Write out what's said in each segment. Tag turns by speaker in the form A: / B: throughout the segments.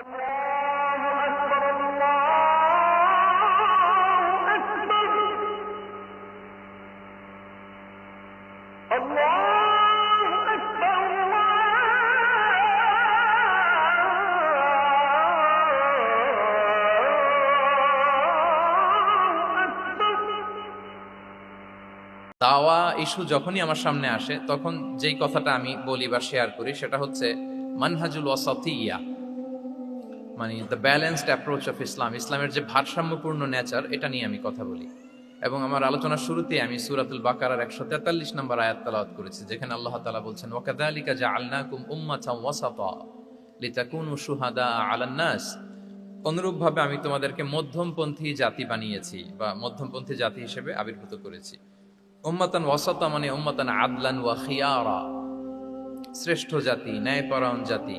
A: দাওয়া ইস্যু যখনই আমার সামনে আসে তখন যেই কথাটা আমি বলি বা শেয়ার করি সেটা হচ্ছে মানহাজুল ওয়াসাতিয়্যা, মানে the balanced approach of Islam, ইসলামের যে ভারসাম্যপূর্ণ নেচার, এটা নিয়ে আমি কথা বলি। এবং আমার আলোচনার শুরুতে আমি সূরাতুল বাকারার 143 নম্বর আয়াত তেলাওয়াত করেছি, যেখানে আল্লাহ তাআলা বলছেন ওয়াকাযালিকা জাআলনাকুম উম্মাতান ওয়াসাতা লিতাকুনু শুহাদা আলান নাস, অনুরূপভাবে আমি তোমাদেরকে মধ্যমপন্থী জাতি বানিয়েছি বা মধ্যমপন্থী জাতি হিসেবে আবির্ভূত করেছি। উম্মাতান ওয়াসাতা মানে উম্মাতান আদলান ওয়া খিয়ারা, শ্রেষ্ঠ জাতি, ন্যায়পরায়ণ জাতি,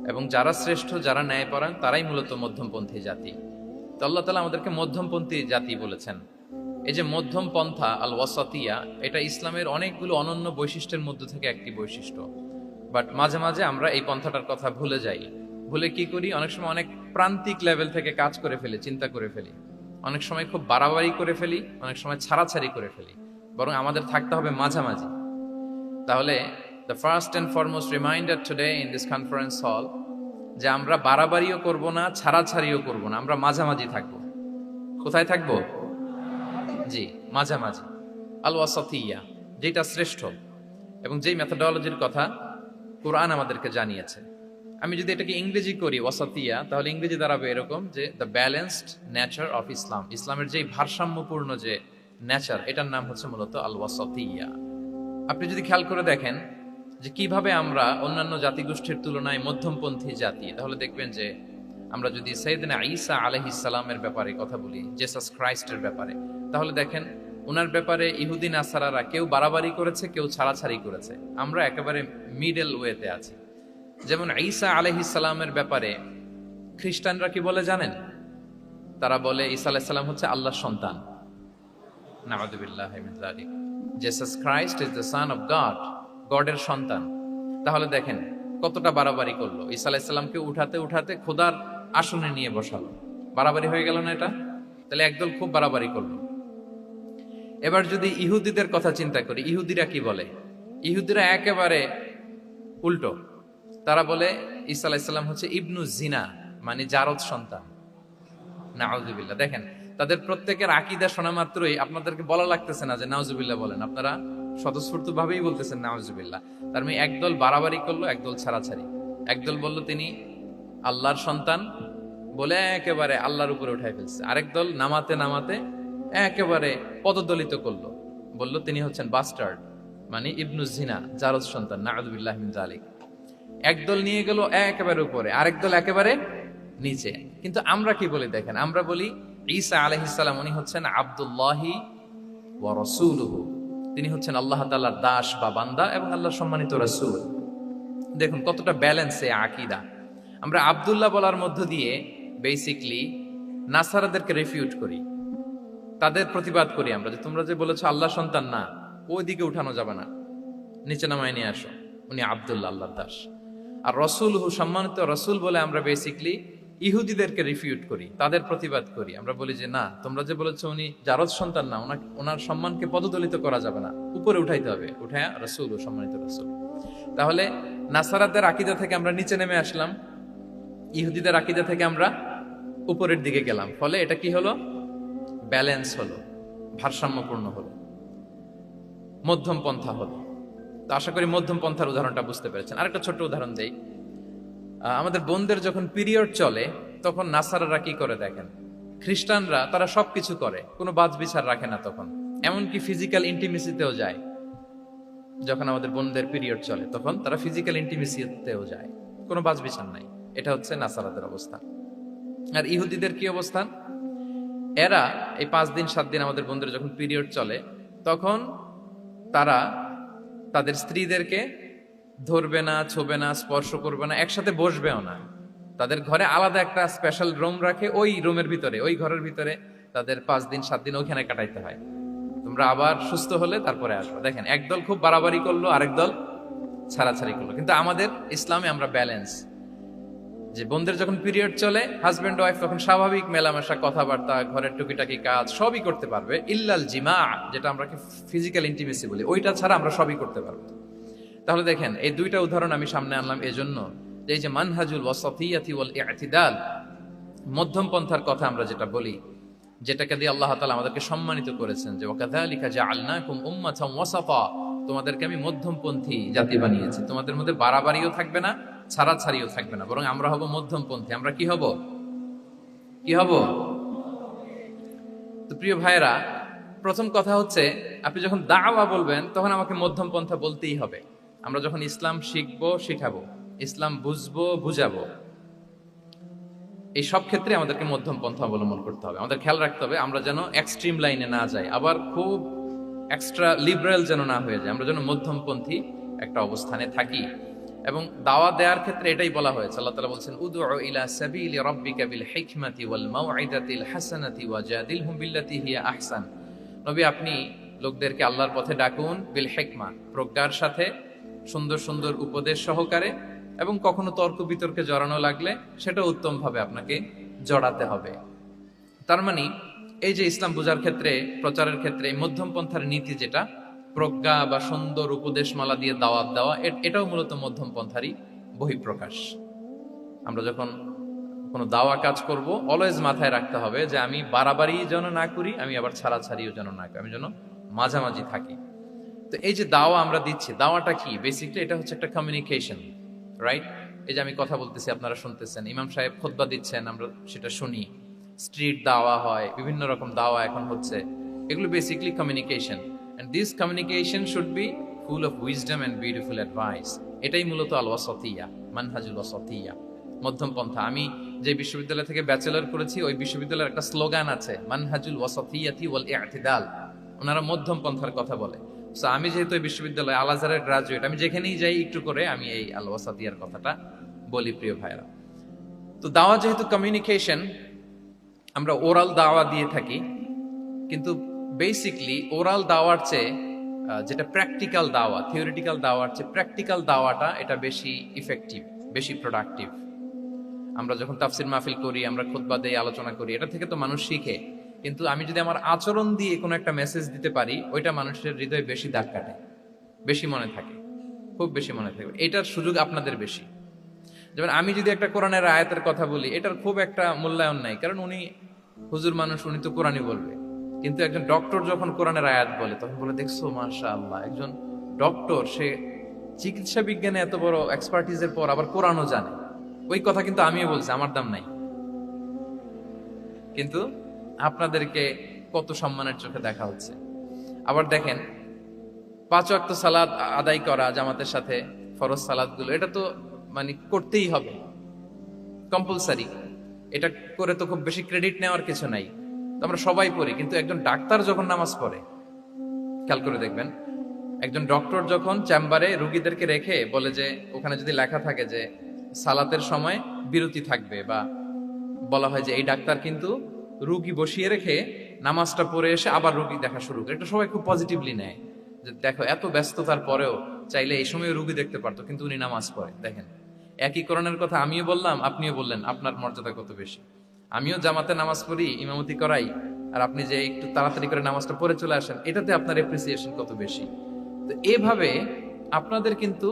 A: এবং যারা শ্রেষ্ঠ, যারা ন্যায়পরায়ণ, তারাই মূলত মধ্যমপন্থী জাতি। তো আল্লাহ তাআলা আমাদেরকে মধ্যমপন্থী জাতি বলেছেন। এই যে মধ্যম পন্থা আল ওয়াসাতিয়া, এটা ইসলামের অনেকগুলো অনন্য বৈশিষ্ট্যের মধ্যে থেকে একটি বৈশিষ্ট্য। বাট মাঝে মাঝে আমরা এই পন্থাটার কথা ভুলে যাই। ভুলে কি করি? অনেক সময় অনেক প্রান্তিক লেভেল থেকে কাজ করে ফেলি, চিন্তা করে ফেলি। অনেক সময় খুব বাড়াবাড়ি করে ফেলি, অনেক সময় ছাড়াছাড়ি করে ফেলি। বরং আমাদের থাকতে হবে মাঝামাঝি। তাহলে the first and foremost reminder today in this conference hall, যে আমরা বাড়াবাড়িও করব না, ছাড়াছাড়িও করব না, আমরা মাঝামাঝি থাকব। কোথায় থাকব? জি, মাঝামাঝি, আল ওয়াসাতিয়্যা, যেটা শ্রেষ্ঠ এবং যেই মেথোডোলজির কথা কোরআন আমাদেরকে জানিয়েছে। আমি যদি এটাকে ইংরেজি করি ওয়াসাতিয়্যা, তাহলে ইংরেজি দাঁড়াবে এরকম যে the balanced nature of Islam, ইসলামের যেই ভারসাম্যপূর্ণ যে নেচার, এটার নাম হচ্ছে মূলত আল ওয়াসাতিয়্যা। আপনি যদি খেয়াল করে দেখেন যে কিভাবে আমরা অন্যান্য জাতিগোষ্ঠীর তুলনায় মধ্যমপন্থী জাতি, তাহলে দেখবেন যে আমরা যদি সাইয়েদনা ঈসা আলাইহিস সালামের ব্যাপারে কথা বলি, জেসাস ক্রাইস্টের ব্যাপারে, তাহলে দেখেন ওনার ব্যাপারে ইহুদি নাসারারা কেউ বাড়াবাড়ি করেছে, কেউ ছাড়াছাড়ি করেছে। আমরা একেবারে মিডল ওয়েতে আছি। যেমন ঈসা আলাইহিস সালামের ব্যাপারে খ্রিস্টানরা কি বলে জানেন? তারা বলে ঈসা আলাইহিস সালাম হচ্ছে আল্লাহর সন্তান। নাউযুবিল্লাহি মিন যালিক। Jesus Christ is the son of God, গডের সন্তান। তাহলে দেখেন কতটা বাড়াবাড়ি করলো। ঈসা আলাইহিস সালামকে উঠাতে উঠাতে খোদার আসনে নিয়ে বসালো। বাড়াবাড়ি হয়ে গেল না এটা? তাহলে একদল খুব বাড়াবাড়ি করলো। এবার যদি ইহুদিদের কথা চিন্তা করি, ইহুদিরা কি বলে? ইহুদিরা একেবারে উল্টো। তারা বলে ঈসা আলাইহিস সালাম হচ্ছে ইবনু জিনা, মানে জারদ সন্তান। নাউযুবিল্লাহ। দেখেন তাদের প্রত্যেকের আকীদা শোনা মাত্রই আপনাদেরকে বলা লাগতেছে না যে নাউযুবিল্লাহ বলেন, আপনারা স্বতঃস্ফূর্ত ভাবেই বলতেছেন নাউযুবিল্লাহ। তার মানে একদল বাড়াবাড়ি করলো, একদল ছাড়াছাড়ি। একদল বলল তিনি আল্লাহর সন্তান বলে একেবারে আল্লাহর উপরে উঠাই ফেলছে। আরেক দল নামাতে নামাতে একেবারে পদদলিত করলো, বলল তিনি হচ্ছেন বাস্টার্ড, মানে ইবনু জিনা, জারদ সন্তান। নাউযুবিল্লাহি মিন যালিক। একদল নিয়ে গেল একেবারে উপরে, আরেক দল একেবারে নিচে। কিন্তু আমরা কি বলি দেখেন? আমরা বলি ঈসা আলাইহিস সালাম উনি হচ্ছেন আব্দুল্লাহি ওয়া রাসূলুহু, তিনি হচ্ছেন আল্লাহ তাআলার দাস বা বান্দা এবং আল্লাহর সম্মানিত রাসূল। দেখুন কতটা ব্যালেন্স এই আকীদা। আমরা আব্দুল্লাহ বলার মধ্য দিয়ে বেসিক্যালি নাসারাদেরকে রিফিউট করি, তাদের প্রতিবাদ করি আমরা যে তোমরা যে বলেছো আল্লাহ সন্তান না, ওইদিকে উঠানো যাবে না, নিচে নামায় নিয়ে আসো, উনি আব্দুল্লাহ, আল্লাহর দাস। আর রাসূলুহু, সম্মানিত রাসূল বলে আমরা বেসিক্যালি ইহুদিদেরকে রিফিউট করি, তাদের প্রতিবাদ করি। আমরা বলি যে না, তোমরা যে বলেছো উনি জারদ সন্তান না, ওনার সম্মানকে পদদলিত করা যাবে না, উপরে উঠাইতে হবে, উঠায়া রাসূল, সম্মানিত রাসূল। তাহলে নাসারাদের আকীদা থেকে আমরা নিচে নেমে আসলাম, ইহুদিদের আকীদা থেকে আমরা উপরের দিকে গেলাম। ফলে এটা কি হলো? ব্যালেন্স হলো, ভারসাম্যপূর্ণ হলো, মধ্যম পন্থা হলো। তো আশা করি মধ্যম পন্থার উদাহরণটা বুঝতে পেরেছেন। আরেকটা ছোট্ট উদাহরণ দেই। আমাদের বোনদের যখন পিরিয়ড চলে তখন নাসারারা কি করে দেখেন? খ্রিস্টানরা তারা সবকিছু করে, কোনো বাজ বিচার রাখে না তখন, এমনকি ফিজিক্যাল ইন্টিমেসিতেও যায়। যখন আমাদের বোনদের পিরিয়ড চলে তখন তারা ফিজিক্যাল ইন্টিমেসিতেও যায়, কোনো বাজ বিচার নাই। এটা হচ্ছে নাসারাদের অবস্থা। আর ইহুদিদের কি অবস্থান? এরা এই 5 দিন 7 দিন আমাদের বোনদের যখন পিরিয়ড চলে তখন তারা তাদের স্ত্রীদেরকে ধরবে না, ছোবে না, স্পর্শ করবে না, একসাথে বসবেও না। তাদের ঘরে আলাদা একটা স্পেশাল রুম রাখে, ওই রুমের ভিতরে, ওই ঘরের ভিতরে তাদের 5 দিন 7 দিন ওইখানে কাটাইতে হয়। তোমরা আবার সুস্থ হলে তারপরে আসবে। দেখেন একদল খুব বাড়াবাড়ি করলো, আরেক দল ছাড়াছাড়ি করলো। কিন্তু আমাদের ইসলামে আমরা ব্যালেন্স, যে বোনদের যখন পিরিয়ড চলে হাজবেন্ড ওয়াইফ তখন স্বাভাবিক মেলামেশা কথাবার্তা ঘরের টুকিটাকি কাজ সবই করতে পারবে, ইল্লাল জিমা, যেটা আমরা ফিজিক্যাল ইন্টিমেসি বলি, ওইটা ছাড়া আমরা সবই করতে পারবো। তাহলে দেখেন এই দুইটা উদাহরণ আমি সামনে আনলাম এজন্য যে এই যে মানহাজুল ওয়াসাতিয়াতি ওয়াল ইতিদাল, মধ্যম পন্থার কথা আমরা যেটা বলি, যেটাকে দিয়ে আল্লাহ তাআলা আমাদেরকে সম্মানিত করেছেন যে ওয়াকাযালিকা জাআলনাকুম উম্মাতান ওয়াসাতা, তোমাদেরকে আমি মধ্যমপন্থী জাতি বানিয়েছি, তোমাদের মধ্যে বাড়াবাড়িও থাকবে না, ছাড়াছাড়িও থাকবে না, বরং আমরা হব মধ্যমপন্থী। আমরা কি হব? কি হব? তো প্রিয় ভাইরা, প্রথম কথা হচ্ছে আপনি যখন দাওয়া বলবেন তখন আমাকে মধ্যম পন্থা বলতেই হবে। আমরা যখন ইসলাম শিখবো শিখাবো, ইসলাম বুঝবো বুঝাবো, এই সব ক্ষেত্রে আমাদেরকে মধ্যম পন্থা অবলম্বন করতে হবে। আমাদের খেয়াল রাখতে হবে আমরা যেন এক্সট্রিম লাইনে না যাই, আবার খুব এক্সট্রা লিবারেল যেন না হয়ে যায়, আমরা যেন মধ্যমপন্থী একটা অবস্থানে থাকি। এবং দাওয়া দেওয়ার ক্ষেত্রে এটাই বলা হয়েছে, আল্লাহ তাআলা বলছেন উদউ ইলা সাবিলি রাব্বিকা বিল হিকমাতি ওয়াল মাউইদাতিল হাসানাতি ওয়াজাদিলহুম বিল্লাতি হিয়া আহসান। নবী, আপনি লোকদেরকে আল্লাহর পথে ডাকুন, বিল হিকমা, প্রজ্ঞার সাথে, সুন্দর সুন্দর উপদেশ সহকারে, এবং কখনো তর্ক বিতর্কে জড়ানো লাগলে সেটা উত্তম ভাবে আপনাকে জড়াতে হবে। তার মানে এই যে ইসলাম বোঝার ক্ষেত্রে, প্রচারের ক্ষেত্রে মধ্যম পন্থার নীতি, যেটা প্রজ্ঞা বা সুন্দর উপদেশমালা দিয়ে দাওয়াত দেওয়া, এটাও মূলত মধ্যম পন্থারই বহিঃপ্রকাশ। আমরা যখন কোনো দাওয়া কাজ করব অলওয়েজ মাথায় রাখতে হবে যে আমি বাড়াবাড়ি যেন না করি, আমি আবার ছাড়াছাড়িও যেন না করি, আমি যেন মাঝামাঝি থাকি। তো এই যে দাওয়া আমরা দিচ্ছি, দাওয়াটা কি? বেসিকলি এটা হচ্ছে একটা কমিউনিকেশন, রাইট? এই যে আমি কথা বলতেছি, আপনারা শুনতেছেন, ইমাম সাহেব খুতবা দিচ্ছেন, আমরা সেটা শুনি, স্ট্রিট দাওয়া হয়, বিভিন্ন রকম দাওয়া এখন হচ্ছে, এগুলো basically communication. And this communication should be full of wisdom and beautiful advice. এটাই মূলত আল ওয়াসাতিয়া, মানহাজুল ওয়াসাতিয়া, মধ্যম পন্থা। আমি যে বিশ্ববিদ্যালয় থেকে ব্যাচেলর করেছি, ওই বিশ্ববিদ্যালয়ের একটা স্লোগান আছে, মানহাজুল ওয়াসাতিয়াতি ওয়াল ইতিদাল। ওনারা মধ্যম পন্থার কথা বলে। সো আমি যেহেতু এই বিশ্ববিদ্যালয় আল আজহারের গ্রাজুয়েট, আমি যেখানেই যাই একটু করে আমি এই আল ওয়াসাতিয়ার কথাটা বলি, প্রিয় ভাইরা। তো দাওয়া যেহেতু কমিউনিকেশন, আমরা ওরাল দাওয়া দিয়ে থাকি, কিন্তু বেসিকলি ওরাল দাওয়ার চেয়ে যেটা প্র্যাকটিক্যাল দাওয়া, থিওরিটিক্যাল দাওয়ার চেয়ে প্র্যাকটিক্যাল দাওয়াটা এটা বেশি ইফেক্টিভ, বেশি প্রোডাক্টিভ। আমরা যখন তাফসির মাহফিল করি, আমরা খুতবা দেই, আলোচনা করি, এটা থেকে তো মানুষ শিখে, কিন্তু আমি যদি আমার আচরণ দিয়ে কোনো একটা মেসেজ দিতে পারি, ওইটা মানুষের হৃদয়ে বেশি দাগ কাটে, বেশি মনে থাকে, খুব বেশি মনে থাকবে। এটার সুযোগ আপনাদের বেশি। যেমন আমি যদি একটা কোরআনের আয়াতের কথা বলি, এটার খুব একটা মূল্যায়ন নাই, কারণ উনি হুজুর মানুষ, উনি তো কোরআনই বলবে। কিন্তু একজন ডক্টর যখন কোরআনের আয়াত বলে, তখন বলে দেখছো মাশাআল্লাহ, একজন ডক্টর, সে চিকিৎসা বিজ্ঞানে এত বড় এক্সপার্টিজের পর আবার কোরআনও জানে। ওই কথা কিন্তু আমিও বলছি, আমার দাম নাই। কিন্তু আপনাদেরকে কত সম্মানের চোখে দেখা হচ্ছে। আবার দেখেন, 5 ওয়াক্ত সালাত আদায় করা জামাতের সাথে, ফরজ সালাতগুলো, এটা তো মানে করতেই হবে, কম্পালসারি। এটা করে তো খুব বেশি ক্রেডিট নেওয়ার কিছু নাই, আমরা সবাই পড়ি। কিন্তু একজন ডাক্তার যখন নামাজ পড়ে, খেয়াল করে দেখবেন, একজন ডক্টর যখন চেম্বারে রুগীদেরকে রেখে বলে যে ওখানে যদি লেখা থাকে যে সালাতের সময় বিরতি থাকবে, বা বলা হয় যে এই ডাক্তার কিন্তু রুগী বসিয়ে রেখে নামাজটা পড়ে এসে আবার রুগী দেখা শুরু করে, এটা সবাই খুব পজিটিভলি নেয় যে দেখো এত ব্যস্ততার পরেও চাইলে এই সময় রুগী দেখতে পারতো, কিন্তু উনি নামাজ পড়ে। দেখেন, একই কোরআনের কথা আমিও বললাম, আপনিও বললেন, আপনার মর্যাদা কত বেশি। আমিও জামাতে নামাজ পড়ি, ইমামতি করাই, আর আপনি যে একটু তাড়াতাড়ি করে নামাজটা পড়ে চলে আসেন, এটাতে আপনার এপ্রিসিয়েশন কত বেশি। তো এভাবে আপনাদের কিন্তু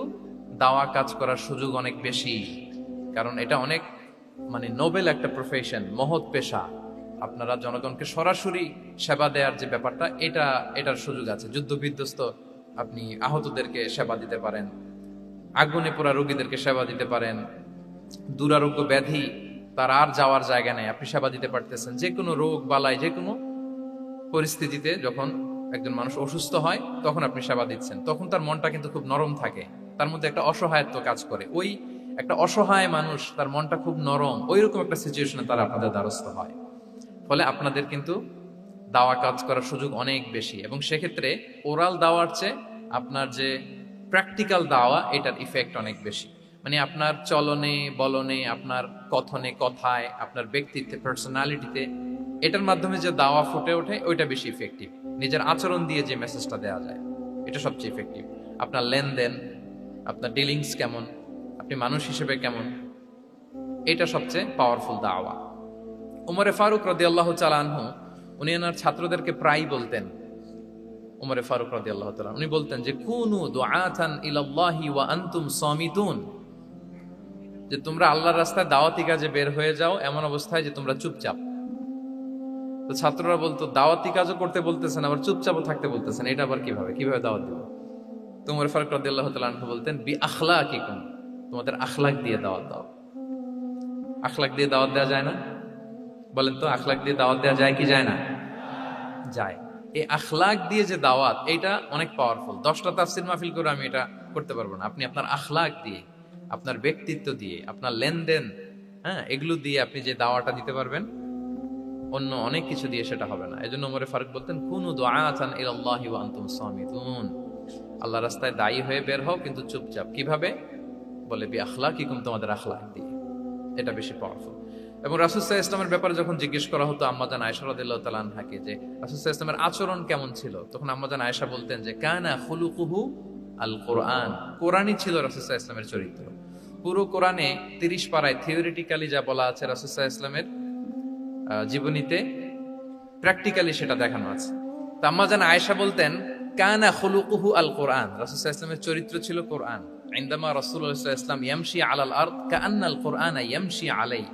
A: দাওয়া কাজ করার সুযোগ অনেক বেশি, কারণ এটা অনেক মানে নোবেল একটা প্রফেশন, মহৎ পেশা। আপনারা জনগণকে সরাসরি সেবা দেওয়ার যে ব্যাপারটা, এটার সুযোগ আছে। যুদ্ধ বিধ্বস্ত আপনি আহতদেরকে সেবা দিতে পারেন, আগুনে পোড়া রোগীদেরকে সেবা দিতে পারেন, দুরারোগ্য ব্যাধি, তার আর যাওয়ার জায়গা নেই, আপনি সেবা দিতে পারতেছেন। যে কোনো রোগ বালাই, যে কোনো পরিস্থিতিতে যখন একজন মানুষ অসুস্থ হয়, তখন আপনি সেবা দিচ্ছেন, তখন তার মনটা কিন্তু খুব নরম থাকে, তার মধ্যে একটা অসহায়ত্ব কাজ করে। ওই একটা অসহায় মানুষ, তার মনটা খুব নরম, ওই রকম একটা সিচুয়েশনে তারা আপনাদের দ্বারস্থ হয়। ফলে আপনাদের কিন্তু দাওয়া কাজ করার সুযোগ অনেক বেশি, এবং সেক্ষেত্রে ওরাল দাওয়ার চেয়ে আপনার যে প্র্যাকটিক্যাল দাওয়া, এটার ইফেক্ট অনেক বেশি। মানে আপনার চলনে বলনে, আপনার কথনে কথায়, আপনার ব্যক্তিত্বে, পার্সোনালিটিতে, এটার মাধ্যমে যে দাওয়া ফুটে ওঠে, ওইটা বেশি ইফেক্টিভ। নিজের আচরণ দিয়ে যে মেসেজটা দেওয়া যায়, এটা সবচেয়ে ইফেক্টিভ। আপনার লেনদেন, আপনার ডিলিংস কেমন, আপনি মানুষ হিসেবে কেমন, এটা সবচেয়ে পাওয়ারফুল দাওয়া। উমরে ফারুক রাদিয়াল্লাহু তাআলা আনহু উনি ওনার ছাত্রদেরকে প্রায় বলতেন, উমরে ফারুক রাদিয়াল্লাহু তাআলা উনি বলতেন যে কুনু দুআতান ইলাল্লাহি ওয়া আনতুম সামিতুন, যে তোমরা আল্লাহর রাস্তায় দাওয়াতি কাজে বের হয়ে যাও এমন অবস্থায় যে তোমরা চুপচাপ। তো ছাত্ররা বলতো দাওয়াতি কাজও করতে বলতেছেন আবার চুপচাপও থাকতে বলতেছেন, এটা আবার কিভাবে দাওয়াত দিব? তো উমর ফারুক রাদিয়াল্লাহু তাআলা আনহু বলতেন বি আখলাকিকুম, তোমাদের আখলাক দিয়ে দাওয়াত দাও। আখলাক দিয়ে দাওয়াত দেওয়া যায় না? বলেন তো, আখলাক দিয়ে দাওয়াত দেওয়া যায় কি যায় না? যায়। এই আখলাক দিয়ে যে দাওয়াত, এটা অনেক পাওয়ারফুল। 10টা তাফসীর মাহফিল করে আমি এটা করতে পারবো না। আপনি আপনার আখলাক দিয়ে, আপনার ব্যক্তিত্ব দিয়ে, আপনার লেনদেন, এগুলো দিয়ে আপনি যে দাওয়াটা দিতে পারবেন, অন্য অনেক কিছু দিয়ে সেটা হবে না। এজন্য উমরে ফারুক বলতেন কুনু দুআতান ইলাল্লাহি ওয়া আনতুম সামিতুন, আল্লাহর রাস্তায় দায়ী হয়ে বের হও কিন্তু চুপচাপ। কিভাবে? বলে বি আখলাকিকুম, তোমাদের আখলাক দিয়ে। এটা বেশি পাওয়ারফুল। এবং রাসূল সাল্লাল্লাহু আলাইহি ওয়াসাল্লামের ব্যাপারে যখন জিজ্ঞেস করা হতো আম্মাজান আয়েশা রাদিয়াল্লাহু তাআলা আনহাকে যে রাসূল সাল্লাল্লাহু আলাইহি ওয়াসাল্লামের আচরণ কেমন ছিল, তখন আম্মাজান আয়েশা বলতেন যে কানা খুলুকুহু আল কোরআন, কোরআনই ছিল রাসূল সাল্লাল্লাহু আলাইহি ওয়াসাল্লামের চরিত্র। পুরো কোরআনে 30 পারায় থিওরিটিক্যালি যা বলা আছে রাসূল সাল্লাল্লাহু আলাইহি ওয়াসাল্লামের জীবনীতে প্র্যাকটিক্যালি সেটা দেখানো আছে। তো আম্মাজান আয়েশা বলতেন কানা খুলুকুহু আল কোরআন, রাসূল সাল্লাল্লাহু আলাইহি ওয়াসাল্লামের চরিত্র ছিল কোরআন। ইনদামা রাসূলুল্লাহ সাল্লাল্লাহু আলাইহি ওয়াসাল্লাম ইয়ামশি আলাল আরদ কাআন্নাল কোরআনা ইয়ামশি আলাইহি,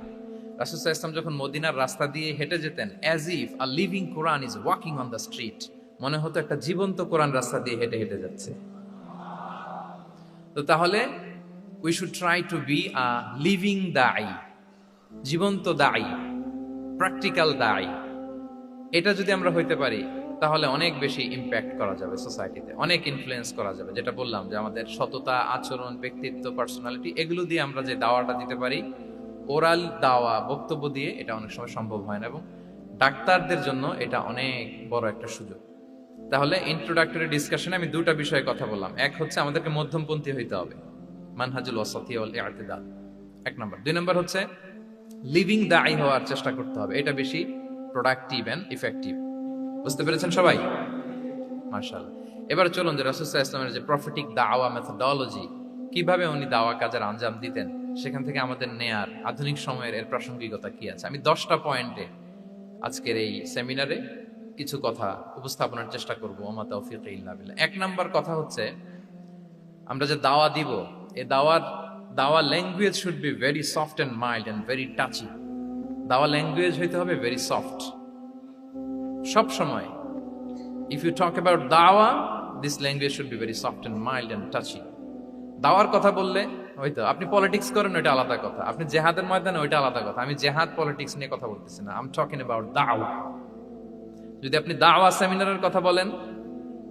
A: রাসূল সাল্লাল্লাহু আলাইহি ওয়াসাল্লাম যখন মদিনার রাস্তা দিয়ে হেঁটে যেতেন, as if a living Quran is walking on the street, মনে হতো একটা জীবন্ত কোরআন রাস্তা দিয়ে হেঁটে হেঁটে যাচ্ছে। তো তাহলে we should try to be a living দাঈ, জীবন্ত দাঈ, প্র্যাকটিক্যাল দাঈ। এটা যদি আমরা হইতে পারি তাহলে অনেক বেশি ইম্প্যাক্ট করা যাবে সোসাইটিতে, অনেক ইনফ্লুয়েন্স করা যাবে। যেটা বললাম যে আমাদের সততা, আচরণ, ব্যক্তিত্ব, পার্সোনালিটি, এগুলো দিয়ে আমরা যে দাওয়াটা দিতে পারি, ওরাল দাওয়া, বক্তব্য দিয়ে, এটা অনেক সময় সম্ভব হয় না। এবং ডাক্তারদের জন্য এটা অনেক বড় একটা সুযোগ। তাহলে ইন্ট্রোডাক্টরি ডিসকাশনে আমি দুটা বিষয়ে কথা বললাম। এক হচ্ছে আমাদেরকে মধ্যমপন্থী হইতে হবে, মানহাজুল ওয়াসাতিয়া ওয়াল ইআতিদাল, 1 নম্বর। 2 নম্বর হচ্ছে লিভিং দাঈ হওয়ার চেষ্টা করতে হবে, এটা বেশি প্রোডাক্টিভ এন্ড ইফেক্টিভ। বুঝতে পেরেছেন সবাই? মাশাআল্লাহ। এবার চলুন যে রাসূল সাল্লাল্লাহু আলাইহি ওয়াসাল্লামের যে প্রফেটিক দাওয়া মেথোডোলজি, কিভাবে উনি দাওয়া কাজের আঞ্জাম দিতেন, সেখান থেকে আমাদের নেয়ার আধুনিক সময়ের এর প্রাসঙ্গিকতা কি আছে, আমি 10টা পয়েন্টে আজকের এই সেমিনারে কিছু কথা উপস্থাপনের চেষ্টা করব। ওমা তাওফীক ইল্লা বিল্লাহ। 1 নাম্বার কথা হচ্ছে, আমরা যে দাওয়া দিব, এই দাওয়া language should be very soft and mild and very touchy. দাওয়া ল্যাঙ্গুয়েজ হইতে হবে ভেরি সফট। সব সময় ইফ ইউ টক অ্যাবাউট দাওয়া, this language should be very soft and mild and touchy. দাওয়ার কথা বললে হয়তো আপনি পলিটিক্স করেন, ওইটা আলাদা কথা। আপনি জেহাদের ময়দানে, ওইটা আলাদা কথা। আমি জেহাদ পলিটিক্স নিয়ে কথা বলতেছি না, আই এম টকিং অ্যাবাউট দাওয়া। যদি আপনি দাওয়া সেমিনারের কথা বলেন,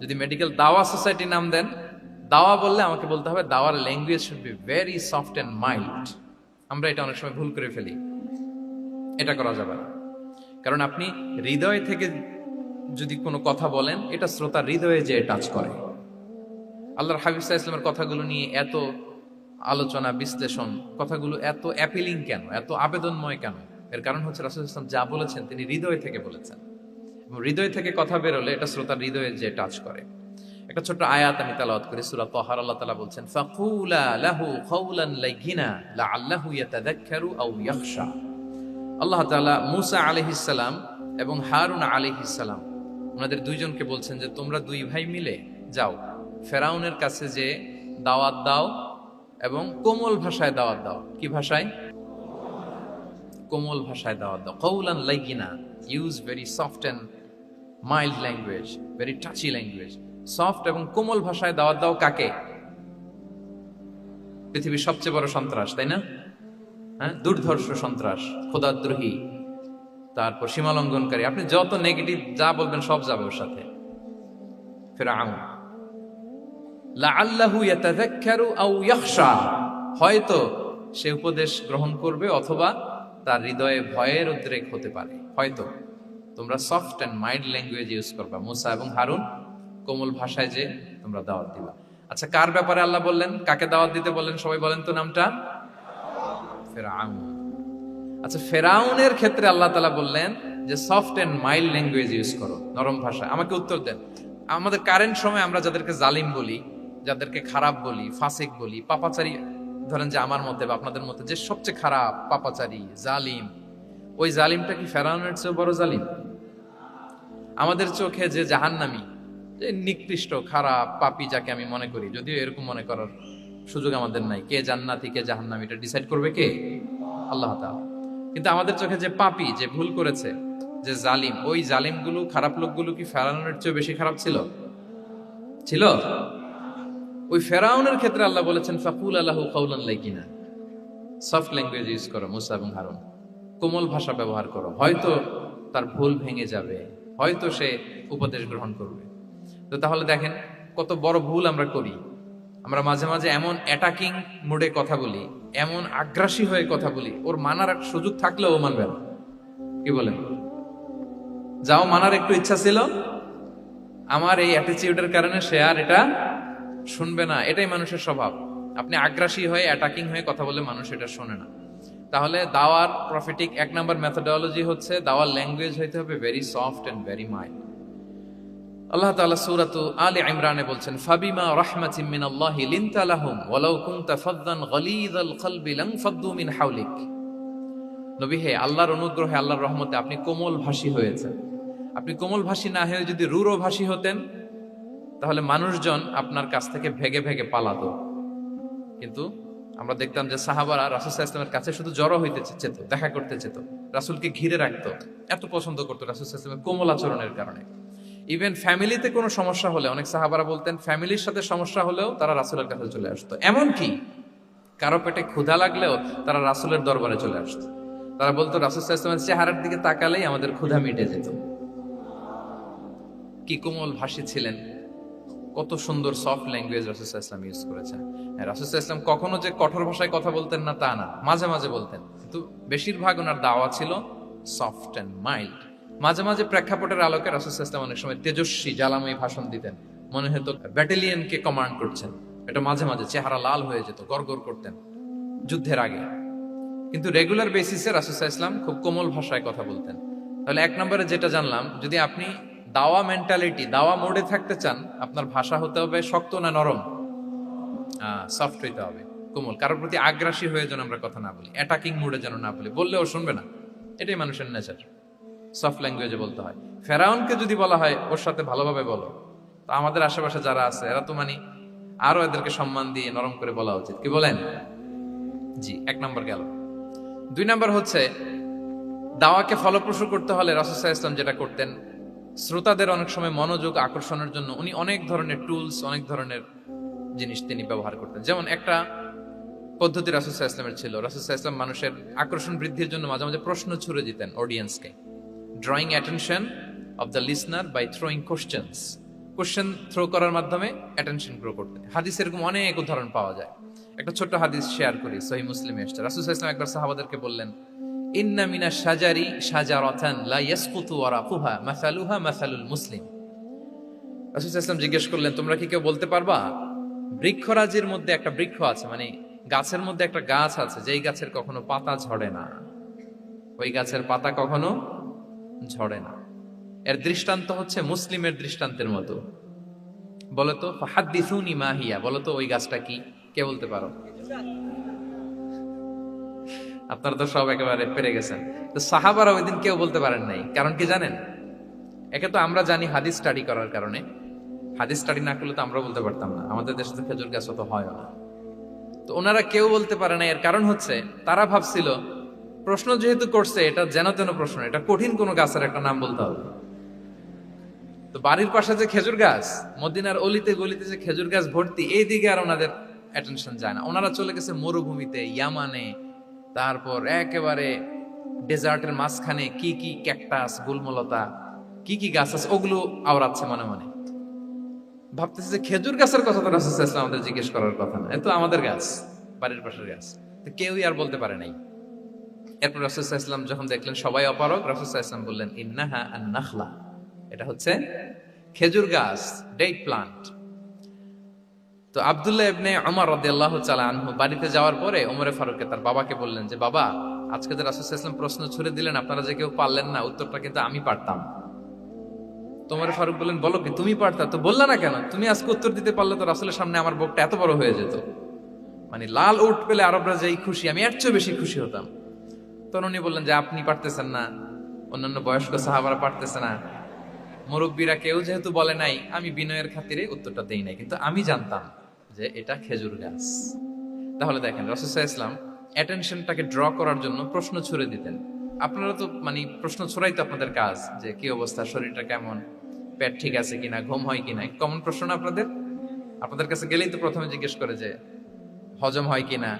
A: যদি মেডিকেল দাওয়া সোসাইটি নাম দেন, দাওয়া বললে আমাকে বলতে হবে দাওয়ার language should be very soft and mild. আমরা এটা অনেক সময় ভুল করে ফেলি, এটা করা যাবে না। কারণ আপনি হৃদয় থেকে যদি কোনো কথা বলেন, এটা শ্রোতার হৃদয়ে যে টাচ করে। আল্লাহর হাবিব সাল্লাল্লাহু আলাইহি ওয়াসাল্লামের কথাগুলো নিয়ে এত আলোচনা, বিশ্লেষণ, কথাগুলো এত অ্যাপিলিং কেন, এত আবেদনময় কেন? এর কারণ হচ্ছে রাসূল সাল্লাল্লাহু আলাইহি ওয়াসাল্লাম যা বলেছেন তিনি হৃদয় থেকে বলেছেন। হৃদয় থেকে কথা বেরোলে এটা শ্রোতার হৃদয়ে যে টাচ করে। একটা ছোট্ট আয়াত আমি তেলাওয়াত করি, সূরা তাহার। আল্লাহ তাআলা বলছেন ফাকুলা লাহু কাওলান লাইয়িনা লাআল্লাহু ইয়াতাযাক্কারু আও ইয়াখশা। আল্লাহ তাআলা মূসা আলাইহিস সালাম এবং হারুন আলাইহিস সালাম, ওনাদের দুইজনকে বলছেন যে তোমরা দুই ভাই মিলে যাও ফেরাউনের কাছে, যে দাওয়াত দাও এবং কোমল ভাষায় দাওয়াত দাও। কি ভাষায়? কোমল ভাষায় দাওয়াত দাও। কাওলান লাইয়িনা, use very soft and mild language, very touchy language. Soft এবং কোমল ভাষায় দাওয়াত দাও কাকে? পৃথিবীর সবচেয়ে বড় সন্ত্রাস, তাই না? দুর্ধর্ষ সন্ত্রাস, খোদাদ্রোহী, তারপর সীমালঙ্ঘনকারী। আপনি যত নেগেটিভ যা বলবেন সব যাবে ওর সাথে। ফিরআউন লাআল্লাহু ইয়াতাযাক্কারু আও ইয়াখশা, হয়তো সে উপদেশ গ্রহণ করবে অথবা তার হৃদয়ে ভয়ের উদ্রেক হতে পারে। হয়তো তোমরা soft and mild language use করবা, মুসা এবং হারুন কোমল ভাষায় যে তোমরা দাওয়াত দিবা। আচ্ছা, কার ব্যাপারে আল্লাহ বললেন, কাকে দাওয়াত দিতে বললেন? সবাই বলেন তো নামটা। ফেরাউন। আচ্ছা, ফেরাউনের ক্ষেত্রে আল্লাহ তাআলা বললেন যে soft and mild language use করো, নরম ভাষা। আমাকে উত্তর দেন, আমাদের কারেন্ট সময় আমরা যাদেরকে জালিম বলি, যাদেরকে খারাপ বলি, ফাসিক বলি, পাপাচারী ধরেন যে আমার মতে বা আপনাদের মতে যে সবচেয়ে খারাপ পাপাচারী জালিম, ওই জালিমটা কি ফেরাউনের চেয়ে বড় জালিম? আমাদের চোখে যে জাহান্নামী, যে নিকৃষ্ট খারাপ পাপী যাকে আমি মনে করি, যদিও এরকম মনে করার সুযোগ আমাদের নাই, কে জান্নাতি কে জাহান্নামী এটা ডিসাইড করবে কে? আল্লাহ তাআলা। কিন্তু আমাদের চোখে যে পাপী, যে ভুল করেছে, যে জালিম, ওই জালিমগুলো খারাপ লোকগুলো কি ফেরাউনের চেয়ে বেশি খারাপ ছিল? ছিল? ওই ফেরাউনের ক্ষেত্রে আল্লাহ বলেছেন ফাকুল আলাহু কাওলান লাইকিনা, সফট ল্যাঙ্গুয়েজ ইউজ করো মুসা এবং হারুন, কোমল ভাষা ব্যবহার করো, হয়তো তার ভুল ভেঙে যাবে, হয়তো সে উপদেশ গ্রহণ করবে। তো তাহলে দেখেন কত বড় ভুল আমরা করি। আমরা মাঝে মাঝে এমন অ্যাটাকিং মুডে কথা বলি, এমন আগ্রাসী হয়ে কথা বলি, ওর মানার একটা সুযোগ থাকলেও ও মানবে না। কি বলেন? যাও মানার একটু ইচ্ছা ছিল, আমার এই অ্যাটিটিউডের কারণে সে আর এটা শুনবে না। এটাই মানুষের স্বভাব। আপনি আগ্রাসী হয়ে অ্যাটাকিং হয়ে কথা বলে মানুষ এটা শোনে না। তাহলে দাওয়ার প্রফিটিক 1 নাম্বার মেথোডোলজি হচ্ছে দাওয়ার ল্যাঙ্গুয়েজ হইতে হবে very soft and very mild. আল্লাহ তাআলা সূরাতু আলে ইমরানে বলছেন ফাবিমা রাহমাতিন মিনাল্লাহি লিনতা লাহুম ওয়ালাউ কুনতা ফাদদান গালিযাল কলবি লানফাদ্দু মিন হাওলিক। নবী হে, আল্লাহর অনুগ্রহে আল্লাহর রহমতে আপনি কোমল ভাষী হয়েছেন। আপনি কোমল ভাষী না হয়ে যদি রূঢ় ভাষী হতেন তাহলে মানুষজন আপনার কাছ থেকে ভেগে ভেগে পালাতো। কিন্তু আমরা দেখতাম যে সাহাবারা রাসূল সাল্লাল্লাহু আলাইহি ওয়াসাল্লামের কাছে শুধু জড়ো হইতে চেত, দেখা করতে চেত, রাসূলকে ঘিরে রাখতো, এত পছন্দ করতো রাসূল সাল্লাল্লাহু আলাইহি ওয়াসাল্লামের কোমল আচরণের কারণে। ইভেন ফ্যামিলিতে কোনো সমস্যা হলে অনেক সাহাবারা বলতেন ফ্যামিলির সাথে সমস্যা হলেও তারা রাসূলের কাছে চলে আসতো। এমনকি কারো পেটে ক্ষুধা লাগলেও তারা রাসূলের দরবারে চলে আসতো। তারা বলতো রাসূল সাল্লাল্লাহু আলাইহি ওয়াসাল্লামের চেহারার দিকে তাকালেই আমাদের ক্ষুধা মিটে যেত। কি কোমল ভাষী ছিলেন, কত সুন্দর সফট ল্যাঙ্গুয়েজ রাসূল সাল্লাল্লাহু আলাইহি ওয়াসাল্লাম ইউজ করেছেন। হ্যাঁ, রাসূল সাল্লাল্লাহু আলাইহি ওয়াসাল্লাম কখনো যে কঠোর ভাষায় কথা বলতেন না তা না, মাঝে মাঝে বলতেন, কিন্তু বেশিরভাগ ওনার দাওয়া ছিল সফট এন্ড মাইল্ড। মাঝে মাঝে প্রেক্ষাপটের আলোকে রাসূল সাল্লাল্লাহু আলাইহি ওয়াসাল্লাম অনেক সময় তেজস্বী জ্বালাময়ী ভাষণ দিতেন, মনে হতো ব্যাটালিয়নকে কমান্ড করছেন। এটা মাঝে মাঝে চেহারা লাল হয়ে যেত, গড়গড় করতেন যুদ্ধের আগে। কিন্তু রেগুলার বেসিসে রাসূল সাল্লাল্লাহু আলাইহি ওয়াসাল্লাম খুব কোমল ভাষায় কথা বলতেন। তাহলে 1 নম্বরে যেটা জানলাম, যদি আপনি দাওয়া মেন্টালিটি, দাওয়া মোডে থাকতে চান, আপনার ভাষা হতে হবে শক্ত না নরম? সফট হইতে হবে, কোমল। কারোর প্রতি আগ্রাসী হয়ে যেন আমরা কথা না বলি, অ্যাটাকিং মুডে যেন না বলি, বললেও শুনবে না। এটাই মানুষের নেচার, সফট ল্যাঙ্গুয়েজে বলতে হয়। ফেরাউনকে যদি বলা হয় ওর সাথে ভালোভাবে বলো, তো আমাদের আশেপাশে যারা আছে এরা তো আরো এদেরকে সম্মান দিয়ে নরম করে বলা উচিত। কি বলেন? জি, 1 নম্বর গেল। 2 নম্বর হচ্ছে দাওয়াকে ফলপ্রসূ করতে হলে রাসূল সাল্লাল্লাহু আলাইহি ওয়াসাল্লাম যেটা করতেন, শ্রোতাদের অনেক সময় মনোযোগ আকর্ষণের জন্য উনি অনেক ধরনের টুলস, অনেক ধরনের জিনিস তিনি ব্যবহার করতেন। যেমন একটা পদ্ধতি রাসূল সাল্লাল্লাহু আলাইহি ওয়াসাল্লামের ছিল, রাসূল সাল্লাল্লাহু আলাইহি ওয়াসাল্লাম মানুষের আকর্ষণ বৃদ্ধির জন্য মাঝে মাঝে প্রশ্ন ছুড়ে দিতেন অডিয়েন্সকে, drawing attention of the listener by throwing questions. Question throw করার মাধ্যমে অ্যাটেনশন গ্রো করতেন। হাদিসে এরকম অনেক উদাহরণ পাওয়া যায়। একটা ছোট্ট হাদিস শেয়ার করি, সহিহ মুসলিমে এসেছে। রাসূল সাল্লাল্লাহু আলাইহি ওয়াসাল্লাম একবার সাহাবাদেরকে বললেন, ইন্না মিনাশ শাজারি শাজারাতান লা ইয়াসকুতু ওয়ারাকুহা মাসালুহা মাসালুল মুসলিম। রাসূল সাল্লাল্লাহু আলাইহি ওয়াসাল্লাম জিজ্ঞেস করলেন, তোমরা কি কেউ বলতে পারবা বৃক্ষরাজির মধ্যে একটা বৃক্ষ আছে, গাছের মধ্যে একটা গাছ আছে যেই গাছের কখনো পাতা ঝরে না, ওই গাছের পাতা কখনো ঝরে না। এর দৃষ্টান্ত হচ্ছে মুসলিমের দৃষ্টান্তের মতো। বলতো ফাহাদ্দিসুনি মা হিয়া, বলতো ওই গাছটা কি? কে বলতে পারো? আপনারা তো সব একেবারে পেরে গেছেন। তো সাহাবারা ওই দিন কেউ বলতে পারেন নাই। কারণ কি জানেন? একে তো আমরা জানি হাদিস স্টাডি করার কারণে, হাদিস স্টাডি না করলে তো আমরা বলতে পারতাম না, আমাদের দেশে তো খেজুর গাছ অত হয় না। তো ওনারা কেউ বলতে পারে না। এর কারণ হচ্ছে তারা ভাবছিল প্রশ্ন যেহেতু করছে এটা যেন তেন প্রশ্ন, এটা কঠিন কোনো গাছের একটা নাম বলতে হবে। তো বাড়ির পাশে যে খেজুর গাছ, মদিনার অলিতে গলিতে যে খেজুর গাছ ভর্তি, এই দিকে আর ওনাদের অ্যাটেনশন যায় না। ওনারা চলে গেছে মরুভূমিতে, ইয়ামানে, তারপর একেবারে ডেজার্টের মাঝখানে কি কি ক্যাকটাস, গুলমলতা, কি কি গাছ আছে ওগুলো আওড়াচ্ছে মনে মনে। ভাবতেছে যে খেজুর গাছের কথা তো রাসূল সাল্লাল্লাহু আলাইহি ওয়াসাল্লাম আমাদের জিজ্ঞেস করার কথা না, এ তো আমাদের গাছ, বাড়ির পাশের গাছ। তো কেউই আর বলতে পারে নাই। এরপর রাসূল সাল্লাল্লাহু আলাইহি ওয়াসাল্লাম যখন দেখলেন সবাই অপারগ, রাসূল সাল্লাল্লাহু আলাইহি ওয়াসাল্লাম বললেন, ইন্নাহা আন-নাখলা, এটা হচ্ছে খেজুর গাছ, ডেট প্লান্ট। তো আব্দুল্লাহ ইবনে উমর রাদিয়াল্লাহু তাআলা আনহু বাড়িতে যাওয়ার পরে ওমরে ফারুককে তার বাবাকে বললেন যে, বাবা, আজকে যে রাসূল সাল্লাল্লাহু আলাইহি ওয়াসাল্লাম প্রশ্ন ছুড়ে দিলেন, আপনারা যে কেউ পারলেন না, উত্তরটা কিন্তু আমি পারতাম। তো ওমরে ফারুক বললেন, বলো কি তুমি পারতা? তো বললা না কেন? তুমি আজকে উত্তর দিতে পারলে তো রাসূলের সামনে আমার বুকটা এত বড় হয়ে যেত। মানে লাল উট পেলে আরবরা যেই খুশি, আমি এর চেয়ে বেশি খুশি হতাম। তখন উনি বললেন যে আপনি পারতেছেন না, অন্যান্য বয়স্ক সাহাবারা পারতেছে না, মুরব্বীরা কেউ যেহেতু বলে নাই, আমি বিনয়ের খাতিরে উত্তরটা দেই নাই, কিন্তু আমি জানতাম যে এটা খেজুর গাছ। তাহলে দেখেন রাসূল সাল্লাল্লাহু আলাইহি ওয়াসাল্লাম অ্যাটেনশনটাকে ড্র করার জন্য প্রশ্ন ছুড়ে দিতেন। আপনারা তো মানে প্রশ্ন ছড়াই তো আপনাদের কাজ, যে কি অবস্থা, শরীরটা কেমন, পেট ঠিক আছে কিনা, ঘুম হয় কিনা, কমন প্রশ্ন না আপনাদের? আপনাদের কাছে গেলেই তো প্রথমে জিজ্ঞেস করে যে হজম হয় কিনা,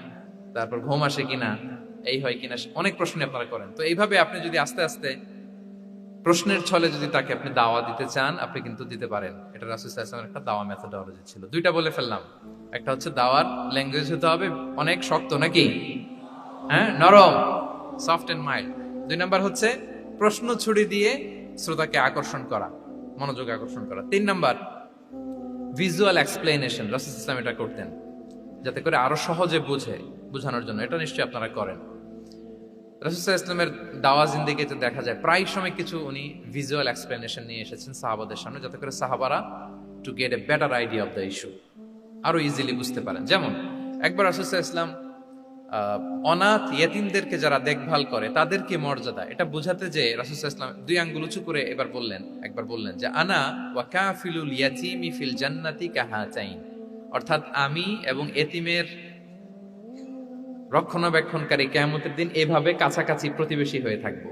A: তারপর ঘুম আসে কিনা, এই হয় কিনা, অনেক প্রশ্ন আপনারা করেন। তো এইভাবে আপনি যদি আস্তে আস্তে প্রশ্নের ছলে যদি তাকে আপনি দাওয়া দিতে চান, আপনি কিন্তু দিতে পারেন। এটা রাসূল সাল্লাল্লাহু আলাইহি ওয়াসাল্লামের একটা দাওয়া মেথোডোলজি ছিল। দুইটা বলে ফেললাম, একটা হচ্ছে দাওয়ার ল্যাঙ্গুয়েজ হতে হবে অনেক শক্ত, নাকি হ্যাঁ নরম, সফট এন্ড মাইল্ড। দুই নাম্বার হচ্ছে প্রশ্ন ছুড়ি দিয়ে শ্রোতাকে আকর্ষণ করা, মনোযোগ আকর্ষণ করা। তিন নাম্বার ভিজুয়াল এক্সপ্লেনেশন, রাসূল সাল্লাল্লাহু আলাইহি ওয়াসাল্লাম এটা করতেন যাতে করে আরো সহজে বোঝানোর জন্য। এটা নিশ্চয়ই আপনারা করেন। রাসূল সাল্লাল্লাহু আলাইহি ওয়াসাল্লামের দাওয়া জিন্দেগিতে দেখা যায় প্রায় সময় কিছু উনি ভিজুয়াল এক্সপ্লেনেশন নিয়ে এসেছেন সাহাবাদের সামনে, যাতে করে সাহাবারা to get a better idea of the issue, আরো ইজিলি বুঝতে পারেন। যেমন একবার রাসূল সাল্লাল্লাহু আলাইহি ওয়াসাল্লাম অনাথ ইয়েতিমদেরকে যারা দেখভাল করে তাদের কি মর্যাদা, এটা বোঝাতে যে রাসূল সাল্লাল্লাহু আলাইহি ওয়াসাল্লাম দুই আঙ্গুল উঁচু করে একবার বললেন যে আনা ওয়া কাফিলুল ইয়াতীমি ফিল জান্নাতি কাহাতাইন, অর্থাৎ আমি এবং এতিমের রক্ষণাবেক্ষণকারী কিয়ামতের দিন এভাবে কাছাকাছি প্রতিবেশী হয়ে থাকবো।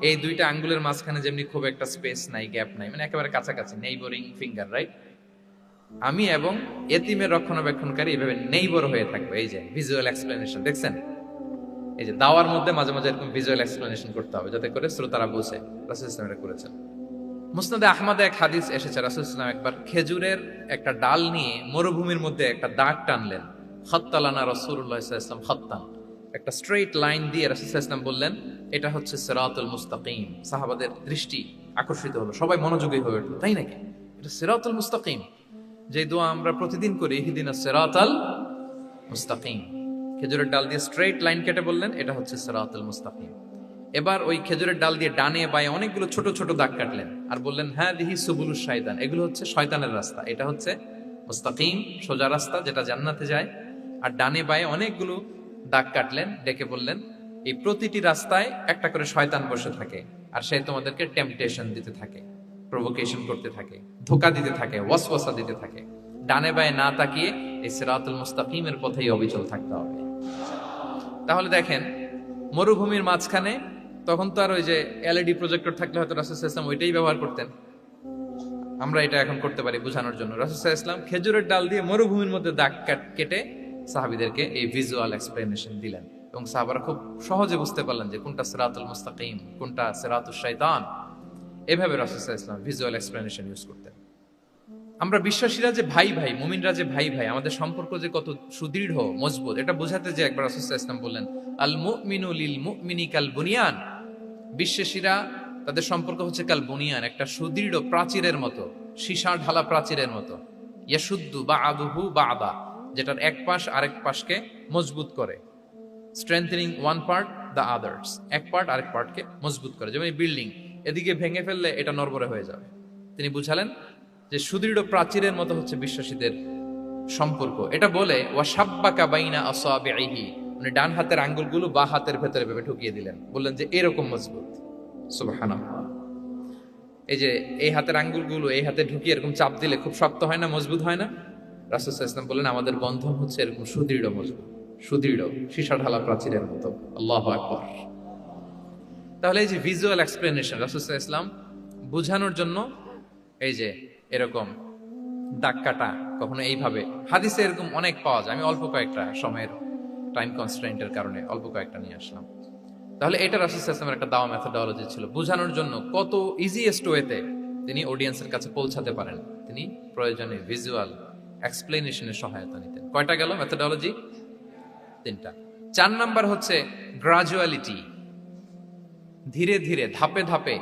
A: এই দুইটা আঙ্গুলের মাঝখানে যেমনি খুব একটা স্পেস নাই, গ্যাপ নাই, মানে একেবারে কাছাকাছি, নেইবরিং ফিঙ্গার, রাইট? আমি এবং এতিমের রক্ষণাবেক্ষণকারী এভাবে নেইবর হয়ে থাকবো। এই যে ভিজুয়াল এক্সপ্লেনেশন দেখছেন, এই যে দাওয়ার মধ্যে মাঝে মাঝে এরকম ভিজুয়াল এক্সপ্লেনেশন করতে হবে যাতে করে শ্রোতারা বুঝে। রাসূল সাল্লাল্লাহু আলাইহি ওয়াসাল্লাম এটা করেছেন। মুসনাদে আহমদে এক হাদিস এসেছে, রাসূল সাল্লাল্লাহু আলাইহি ওয়াসাল্লাম একবার খেজুরের একটা ডাল নিয়ে মরুভূমির মধ্যে একটা দাগ টানলেন। খাত্তালানা রাসূলুল্লাহ সাল্লাল্লাহু আলাইহি ওয়াসাল্লাম খাত্তান, একটা স্ট্রেইট লাইন দিয়ে রাসূল সাল্লাল্লাহু আলাইহি ওয়াসাল্লাম বললেন এটা হচ্ছে সিরাতুল মুস্তাকিম। সাহাবাদের দৃষ্টি আকর্ষিত হলো, সবাই মনোযোগী হয়ে উঠলো, তাই নাকি? এটা সিরাতুল মুস্তাকিম, যে দোয়া আমরা প্রতিদিন করি, ইহদিনাস সিরাতাল মুস্তাকিম। খেজুরের ডাল দিয়ে স্ট্রেইট লাইন কেটে বললেন এটা হচ্ছে সিরাতুল মুস্তাকিম। এবার ওই খেজুরের ডাল দিয়ে ডানে বায়ে অনেকগুলো ছোট ছোট দাগ কাটলেন আর বললেন হ্যাঁ দিহি সুবুলুশ শাইতান, এগুলো হচ্ছে শয়তানের রাস্তা, এটা হচ্ছে মুস্তাকিম সোজা রাস্তা যেটা জান্নাতে যায়। আর ডানে বায়ে অনেকগুলো দাগ কাটলেন, ডেকে বললেন এই প্রতিটি রাস্তায় একটা করে শয়তান বসে থাকে আর সে তোমাদেরকে টেম্পটেশন দিতে থাকে, প্রভোকেশন করতে থাকে, ধোঁকা দিতে থাকে, ওয়াসওয়াসা দিতে থাকে। ডানে বায়ে না তাকিয়ে এই সিরাতুল মুস্তাকিমের পথেই অবিচল থাকতে হবে। তাহলে দেখেন মরুভূমির মাঝখানে, তখন তো আর ওই যে এলইডি প্রজেক্টর থাকলে হয়তো রাসূল সাল্লাল্লাহু আলাইহি ওয়াসাল্লাম ওইটাই ব্যবহার করতেন, আমরা এটা এখন করতে পারি বোঝানোর জন্য। রাসূল সাল্লাল্লাহু আলাইহি ওয়াসাল্লাম খেজুরের ডাল দিয়ে মরুভূমির মধ্যে দাগ কেটে সাহাবীদেরকে এই ভিজুয়াল এক্সপ্লেনেশন দিলেন এবং সাহাবারা খুব সহজে বুঝতে পারলেন যে কোনটা সিরাতুল মুস্তাকিম, কোনটা সিরাতুশ শাইতান। এভাবে রাসূল সাল্লাল্লাহু আলাইহি ওয়াসাল্লাম ভিজুয়াল এক্সপ্লেনেশন ইউজ করতেন। আমরা বিশ্বাসীরা যে ভাই ভাই, মুমিনরা যে ভাই ভাই, আমাদের সম্পর্ক যে কত সুদৃঢ় মজবুত, এটা বোঝাতে যে একবার রাসূল সাল্লাল্লাহু আলাইহি ওয়াসাল্লাম বললেন আল মুমিনু লিল মুমিনি কাল বুনিয়ান, বিশ্বাসীরা তাদের সম্পর্ক হচ্ছে কাল বুনিয়ান, একটা সুদৃঢ় প্রাচীরের মতো, সীসা ঢালা প্রাচীরের মতো। ইয়াশুদ্দু বা'দুহু বা'দা, যেটার এক পাশ আরেক পাশকে মজবুত করে। Strengthening one part the others, এক পার্ট আরেক পার্টকে মজবুত করে। যেমন এই বিল্ডিং, এদিকে ভেঙে ফেললে এটা নড়বড়ে হয়ে যাবে। তিনি বুঝালেন যে সুদৃঢ় প্রাচীরের মতো হচ্ছে বিশ্বাসীদের সম্পর্ক। এটা বলে ওয়াসাব্বাকা বাইনা আসাবিহি, মানে ডান হাতের আঙ্গুলগুলো বা হাতের ভেতরে ভেবে ঢুকিয়ে দিলেন, বললেন যে এরকম মজবুত। সুবহানাল্লাহ। এই যে এই হাতের আঙ্গুলগুলো এই হাতে ঢুকিয়ে এরকম চাপ দিলে খুব শক্ত হয় না, মজবুত হয় না? রাসূল সাল্লাল্লাহু আলাইহি ওয়াসাল্লাম বললেন আমাদের বন্ধন হচ্ছে এরকম সুদৃঢ় মজবুত, সুদৃঢ় সীসা ঢালা প্রাচীরের মতো। আল্লাহু আকবার। তাহলে এই যে ভিজুয়াল এক্সপ্লেনেশন, রাসূল সাল্লাল্লাহু আলাইহি ওয়াসাল্লাম বোঝানোর জন্য এই যে এরকম দাগ কাটা, কখনো এইভাবে, হাদিসে এরকম অনেক পাওয়া যায়। আমি অল্প কয়েকটা, সময়ের টাইম কনস্ট্রেন্টের কারণে অল্প কয়েকটা নিয়ে আসলাম। তাহলে এটা রাসূল সাল্লাল্লাহু আলাইহি ওয়াসাল্লামের একটা দাওয়া মেথোডোলজি ছিল, বোঝানোর জন্য কত ইজিয়েস্ট ওয়েতে তিনি অডিয়েন্সের কাছে পৌঁছাতে পারেন। তিনি প্রয়োজনে ভিজুয়াল এক্সপ্লেনেশনের সহায়তা নিতেন। কয়টা গেল মেথোডোলজি? তিনটা। 4 নাম্বার হচ্ছে গ্রাজুয়ালিটি, ধীরে ধীরে ধাপে ধাপে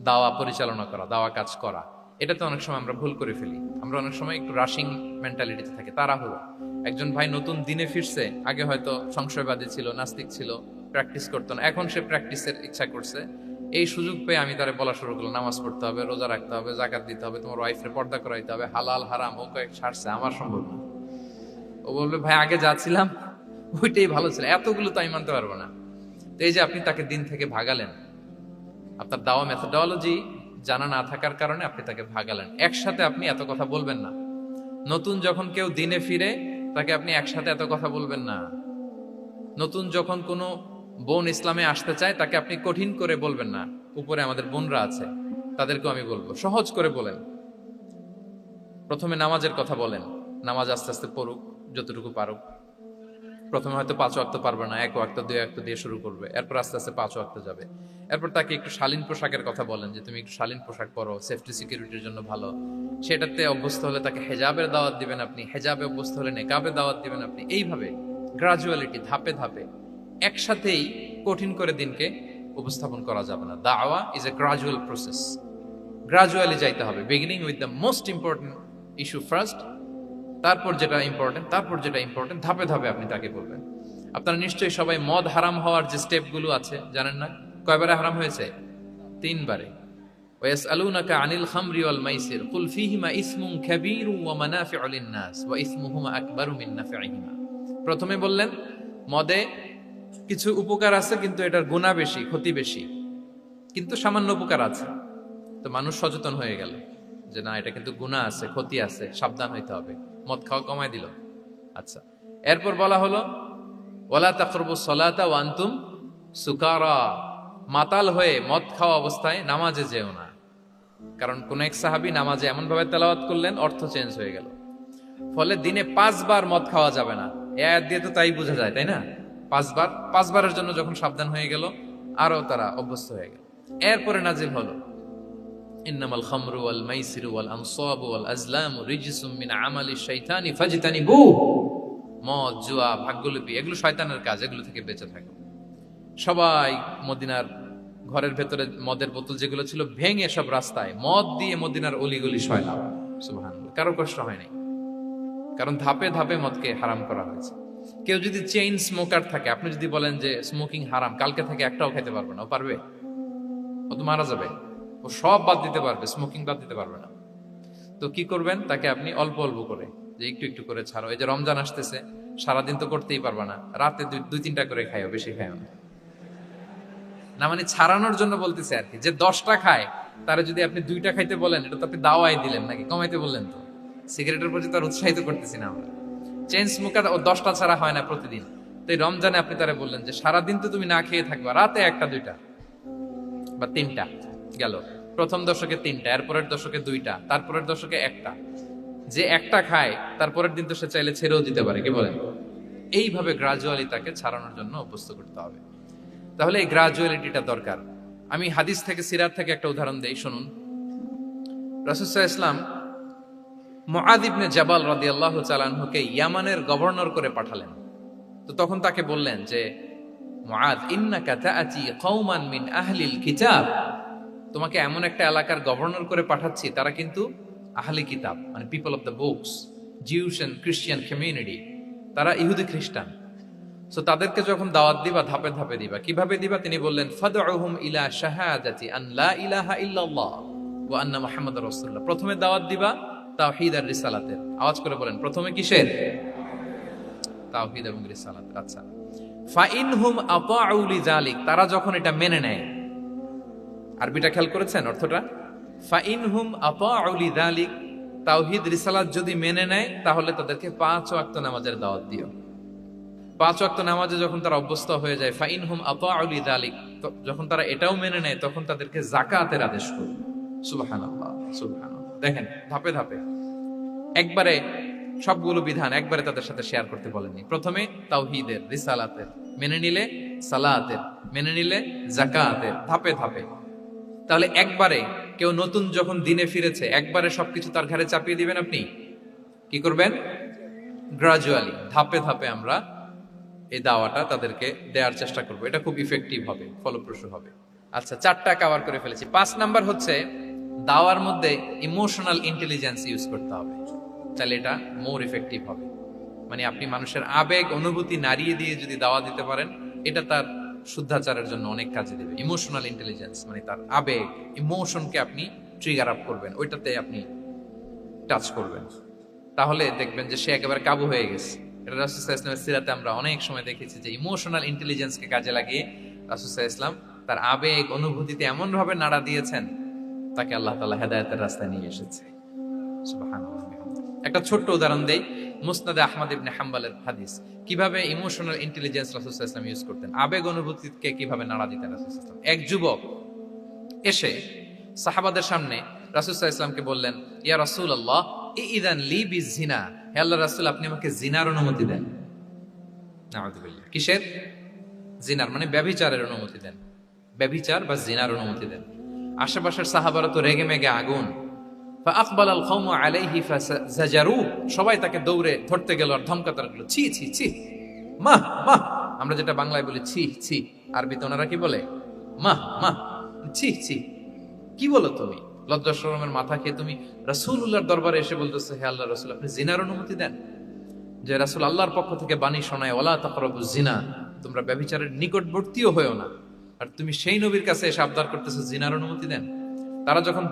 A: দাওয়া পরিচালনা করা, দাওয়া কাজ করা। এটাতে অনেক সময় আমরা ভুল করে ফেলি। আমরা অনেক সময় একটু রাশিং মেন্টালিটিতে থাকি, তাড়াহুড়ো। একজন ভাই নতুন দিনে ফিরছে, আগে হয়তো সংশয়বাদী ছিল, নাস্তিক ছিল, প্র্যাকটিস করতো না, এখন সে প্র্যাকটিসের ইচ্ছা করছে। এই সুযোগ পেয়ে আমি তারে বলা শুরু করলাম নামাজ পড়তে হবে, রোজা রাখতে হবে, যাকাত দিতে হবে, তোমার ওয়াইফের পর্দা করাইতে হবে, হালাল হারাম ও কয়েক ছাড়ছে, আমার সম্ভব না। ও বলবে ভাই আগে যাচ্ছিলাম ওইটাই ভালো ছিল, এতগুলো তো আমি মানতে পারবো না। তো এই যে আপনি তাকে দিন থেকে ভাগালেন, আপনার দাওয়া মেথোডোলজি জানা না থাকার কারণে আপনি তাকে ভাগালেন। একসাথে আপনি এত কথা বলবেন না। নতুন যখন কেউ দিনে ফিরে তাকে আপনি একসাথে এত কথা বলবেন না। নতুন যখন কোনো বোন ইসলামে আসতে চায় তাকে আপনি কঠিন করে বলবেন না। উপরে আমাদের বোনরা আছে, তাদেরকেও আমি বলবো সহজ করে বলেন। প্রথমে নামাজের কথা বলেন, নামাজ আস্তে আস্তে পড়ুক যতটুকু পারুক। প্রথমে হয়তো 5 ওয়াক্ত পারবে না, 1 ওয়াক্ত 2 ওয়াক্ত দিয়ে শুরু করবে, এরপর আস্তে আস্তে 5 ওয়াক্ত যাবে। এরপর তাকে একটু শালীন পোশাকের কথা বলেন, যে তুমি একটু শালীন পোশাক পরো, সেফটি সিকিউরিটির জন্য ভালো। সেটাতে অভ্যস্ত হলে তাকে হেজাবের দাওয়াত দিবেন আপনি, হেজাবে অভ্যস্ত হলে নেকাবে দাওয়াত দিবেন আপনি। এইভাবে গ্রাজুয়ালিটি, ধাপে ধাপে, একসাথেই কঠিন করে দিনকে উপস্থাপন করা যাবে না। দাওয়া is a gradual process, gradually যাইতে হবে। Beginning with the most important issue first, তারপর যেটা ইম্পর্টেন্ট, তারপর যেটা ইম্পর্টেন্ট, ধাপে ধাপে আপনি তাকে বলবেন। আপনারা নিশ্চয়ই সবাই মদ হারাম হওয়ার যে স্টেপগুলো আছে জানেন না? কয়বারে হারাম হয়েছে? 3 বারে। ওয়াসআলুনাকা আনিল খামরি ওয়াল মাইসির কুল ফীহিমা ইসমুন কাবীরু ওয়া মানাফিউ লিন-নাস ওয়া ইসমুহুমা আকবারু মিন নাফিহিমা। প্রথমে বললেন মদে কিছু উপকার আছে কিন্তু এটার গুনাহ বেশি, ক্ষতি বেশি, কিন্তু সামান্য উপকার আছে। তো মানুষ সচেতন হয়ে গেল যে না, এটা কিন্তু গুনাহ আছে, ক্ষতি আছে, সাবধান হইতে হবে। মদ খাওয়া কমায় দিল। আচ্ছা, এরপর বলা হলো ওয়ালা তাকরাবুস সালাতা ওয়া আনতুম সুকারা, মাতাল হয়ে মদ খাওয়া অবস্থায় নামাজে যেও না। কারণ কোন এক সাহাবী নামাজে এমন ভাবে তেলাওয়াত করলেন, অর্থ চেঞ্জ হয়ে গেল। ফলে দিনে 5 বার মদ খাওয়া যাবে না। এই আয়াত দিয়ে তো তাই বোঝা যায়, তাই না? 5 বারের জন্য যখন সাবধান হয়ে গেল, আরো তারা অভ্যস্ত হয়ে গেল। এরপরে নাজিল হলো ইন্নামাল খামরু ওয়াল মাইসিরু ওয়াল আনসাবু ওয়াল আজলামু রিজসুম মিন আমালিশ শাইতানি ফাজতানিবু। মদ, জুয়া, ভাগ্যলিপি এগুলো শয়তানের কাজ, এগুলো থেকে বেঁচে থাকো। সবাই মদিনার ঘরের ভেতরে মদের বোতল যেগুলো ছিল ভেঙে সব রাস্তায় মদ দিয়ে মদিনার অলিগলি সয়লাম। সুবহানাল্লাহ, কারো কষ্ট হয় নাই, কারণ ধাপে ধাপে মদকে হারাম করা হয়েছে। কেউ যদি চেইন স্মোকার থাকে, আপনি যদি বলেন যে স্মোকিং হারাম, কালকে থেকে একটাও খেতে পারবে না, ও পারবে? ও তো মারা যাবে। ও সব বাদ দিতে পারবে, স্মোকিং বাদ দিতে পারবে না। তো কি করবেন? তাকে আপনি অল্প অল্প করে, যে একটু একটু করে ছাড়ো। এই যে রমজান আসতেছে, সারাদিন তো করতেই পারবা না, রাতে 2-3টা করে খাইও, বেশি খাইও না। না মানে ছাড়ানোর জন্য বলতেছে আর কি। যে 10টা খায় তারা যদি আপনি 2টা খাইতে বলেন, এটা তো আপনি দাওয়াই দিলেন নাকি, কমাইতে বললেন তো। সিগারেটের প্রতি তার উৎসাহিত করতেছি না আমরা। চেইন স্মোকার ও 10টা ছাড়া হয় না প্রতিদিন। তো এই রমজানে আপনি তারা বললেন যে সারাদিন তো তুমি না খেয়ে থাকবা, রাতে 1টা 2টা বা 3টা গেল। প্রথম দশকে 3টা, এরপরের দশকে 2টা, তারপরের দশকে 1টা। যে 1টা খায় তারপরের দিন তো সে চাইলে ছেড়েও দিতে পারে, কি বলেন? এইভাবে গ্রাজুয়ালি তাকে ছাড়ানোর জন্য অভ্যস্ত করতে হবে। তাহলে এই গ্রাজুয়ালিটিটা দরকার। আমি হাদিস থেকে, সিরাত থেকে একটা উদাহরণ দেই, শুনুন। রাসূল সাল্লাল্লাহু আলাইহি ওয়াসাল্লাম মুআয ইবনে জাবাল রাদিয়াল্লাহু তাআলা আনহুকে ইয়ামানের গভর্নর করে পাঠালেন। তো তখন তাকে বললেন যে মুআয, ইন্নাকা তাআতি কওমান মিন আহলিল কিতাব, তোমাকে এমন একটা এলাকার গভর্নর করে পাঠাচ্ছি, তারা কিন্তু আহলি কিতাব, মানে people of the books, Jews and Christian community, তারা ইহুদি খ্রিস্টান। সো তাদেরকে যখন দাওয়াত দিবা, ধাপে ধাপে দিবা। কিভাবে দিবা? তিনি বললেন ফাদউহুম ইলা শাহাদাতি আন লা ইলাহা ইল্লাল্লাহ ওয়া আন্না মুহাম্মাদুর রাসূলুল্লাহ। প্রথমে দাওয়াত দিবা তাওহীদ আর রিসালাতের। আওয়াজ করে বলেন, প্রথমে কিসের? তাওহীদ এবং রিসালাতের। আচ্ছা, ফাইনহুম আতাউ লিযালিক, তারা যখন এটা মেনে নেয়। আরবিটা খেয়াল করেছেন অর্থটা? ফাইনহুম আতাউ লিযালিক, তাওহীদ রিসালাত যদি মেনে নেয় তাহলে তাদেরকে 5 ওয়াক্ত নামাজের দাওয়াত দিও। 5 ওয়াক্ত নামাজে যখন তারা অভ্যস্ত হয়ে যায়, ফাইনহুম আতাউ লিযালিক, যখন তারা এটাও মেনে নেয় তখন তাদেরকে যাকাতের আদেশ করুন। সুবহানাল্লাহ, সুবহানাল্লাহ। দেখেন ধাপে ধাপে, একবারে সবগুলো বিধান একবারে তাদের সাথে শেয়ার করতে বলেননি। প্রথমে তাওহীদের, রিসালাতের, মেনে নিলে সালাতের, মেনে নিলে যাকাতের, ধাপে ধাপে। তাহলে একবারে কেউ নতুন যখন দিনে ফিরেছে, একবারে সবকিছু তার ঘাড়ে চাপিয়ে দিবেন আপনি? কি করবেন? গ্রাজুয়ালি, ধাপে ধাপে আমরা এই দাওয়াটা তাদেরকে দেওয়ার চেষ্টা করব। এটা খুব ইফেক্টিভ হবে, ফলপ্রসূ হবে। আচ্ছা, 4টা কভার করে ফেলেছি। 5 নাম্বার হচ্ছে দাওয়ার মধ্যে ইমোশনাল ইন্টেলিজেন্স ইউজ করতে হবে, তাহলে এটা মোর ইফেক্টিভ হবে। মানে আপনি মানুষের আবেগ অনুভূতি নাড়িয়ে দিয়ে যদি দাওয়া দিতে পারেন, এটা তার শুদ্ধাচারের জন্য অনেক কাজে দেবে। ইমোশনাল ইন্টেলিজেন্স মানে তার আবেগ, ইমোশনকে আপনি ট্রিগার আপ করবেন, ওইটাতে আপনি টাচ করবেন, তাহলে দেখবেন যে সে একেবারে কাবু হয়ে গেছে। এটা রাসূল সাল্লাল্লাহু আলাইহি ওয়াসাল্লামের সিরাতে আমরা অনেক সময় দেখেছি যে ইমোশনাল ইন্টেলিজেন্সকে কাজে লাগিয়ে রাসূল সাল্লাল্লাহু আলাইহি ওয়াসাল্লাম তার আবেগ অনুভূতিতে এমন ভাবে নাড়া দিয়েছেন, তাকে আল্লাহ তাআলা হেদায়েতের রাস্তায় নিয়ে এসেছে। সুবহানাল্লাহ। একটা ছোট্ট উদাহরণ দেই, মুসনাদে আহমদ ইবনে হাম্বলের হাদিস, কিভাবে ইমোশনাল ইন্টেলিজেন্স রাসূল সাল্লাল্লাহু আলাইহি ওয়াসাল্লাম ইউজ করতেন, আবেগ অনুভূতিকে কিভাবে নাড়া দিতেন রাসূল সাল্লাল্লাহু আলাইহি ওয়াসাল্লাম। এক যুবক এসে সাহাবাদের সামনে রাসূল সাল্লাল্লাহু আলাইহি ওয়াসাল্লামকে বললেন, ইয়া রাসূলুল্লাহ ইযান লি বিজিনা, হে আল্লাহর রাসূল আপনি আমাকে জিনার অনুমতি দেন। নাউযুবিল্লাহ। কিসের? জিনার, মানে ব্যভিচারের অনুমতি দেন। ব্যভিচার বা জিনার অনুমতি দেন। আশেপাশের সাহাবারা তো রেগে মেগে আগুন। ফাআকবালাল কওমু আলাইহি ফাজাজারু, সবাই তাকে দৌড়ে ধরতে গেল আর ধমকাতে লাগলো, ছি ছি ছি, মাহ মাহ। আমরা যেটা বাংলায় বলি ছি ছি, আরবিতে ওনারা কি বলে? মাহ মাহ, ছি ছি। কি বলো তুমি? লজ্জা শরমের মাথা খেয়ে তুমি রাসূলুল্লাহর দরবারে এসে বলতেছো, হে আল্লাহর রাসূল আপনি জিনার অনুমতি দেন। যে রাসূল আল্লাহর পক্ষ থেকে বাণী শোনায়, ওয়ালা তাকরাবুজ জিনা, তোমরা ব্যভিচারের নিকটবর্তীও হয়ো না, আর তুমি সেই নবীর কাছে এসে আবদার করতেছো জিনার অনুমতি দেন। তারা যখন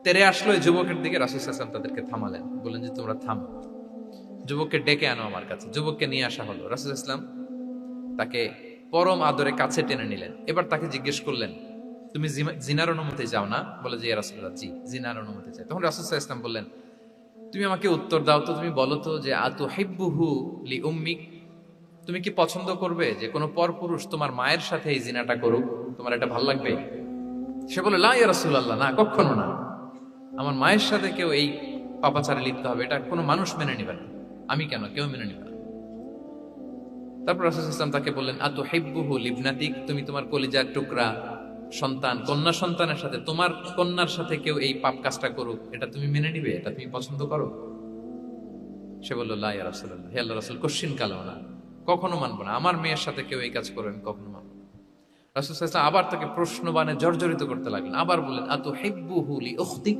A: তেরে আসলো এই যুবকের দিকে, রাসূল সাল্লাল্লাহু আলাইহি ওয়াসাল্লাম তাদেরকে থামালেন, বললেন যে তোমরা থামো, যুবককে ডেকে আনো আমার কাছে। যুবককে নিয়ে আসা হলো। রাসূল সাল্লাল্লাহু আলাইহি ওয়াসাল্লাম তাকে পরম আদরে কাছে টেনে নিলেন। এবার তাকে জিজ্ঞেস করলেন, তুমি জিনার অনুমতি চাও না? বলে যে ইয়া রাসূলুল্লাহ, জি জিনার অনুমতি চাই। তখন রাসূল সাল্লাল্লাহু আলাইহি ওয়াসাল্লাম বললেন, তুমি আমাকে উত্তর দাও তো, তুমি বলো তো যে আতুহিব্বুহু লি উম্মিক, তুমি কি পছন্দ করবে যে কোনো পরপুরুষ তোমার মায়ের সাথে এই জিনাটা করুক? তোমার এটা ভালো লাগবে? সে বলে, লা ইয়া রাসূলুল্লাহ, না কখনো না, আমার মায়ের সাথে কেউ এই পাপাচারে লিপ্ত হবে এটা কোনো মানুষ মেনে নিবে না। আমি কেন, কেউ মেনে নিবে না। তারপর রাসূল সাল্লাল্লাহু আলাইহি ওয়াসাল্লাম তাকে বললেন, আতুহিব্বুহু লিবনাতিক, তুমি তোমার কলিজার টুকরা সন্তান, কন্যা সন্তানের সাথে, তোমার কন্যার সাথে কেউ এই পাপ কাজটা করুক, এটা তুমি মেনে নিবে? এটা তুমি পছন্দ করো? সে বলল, লা ইয়া রাসূলুল্লাহ, হে আল্লাহর রাসূল কোশ্চিন কালেও না, কখনো মানবো না, আমার মেয়ের সাথে কেউ এই কাজ করবে আমি কখনো মানবো না। রাসূল সাল্লাল্লাহু আলাইহি ওয়াসাল্লাম আবার তাকে প্রশ্নবাণে জর্জরিত করতে লাগলেন। আবার বললেন, আতুহিব্বুহু লি উখতিক,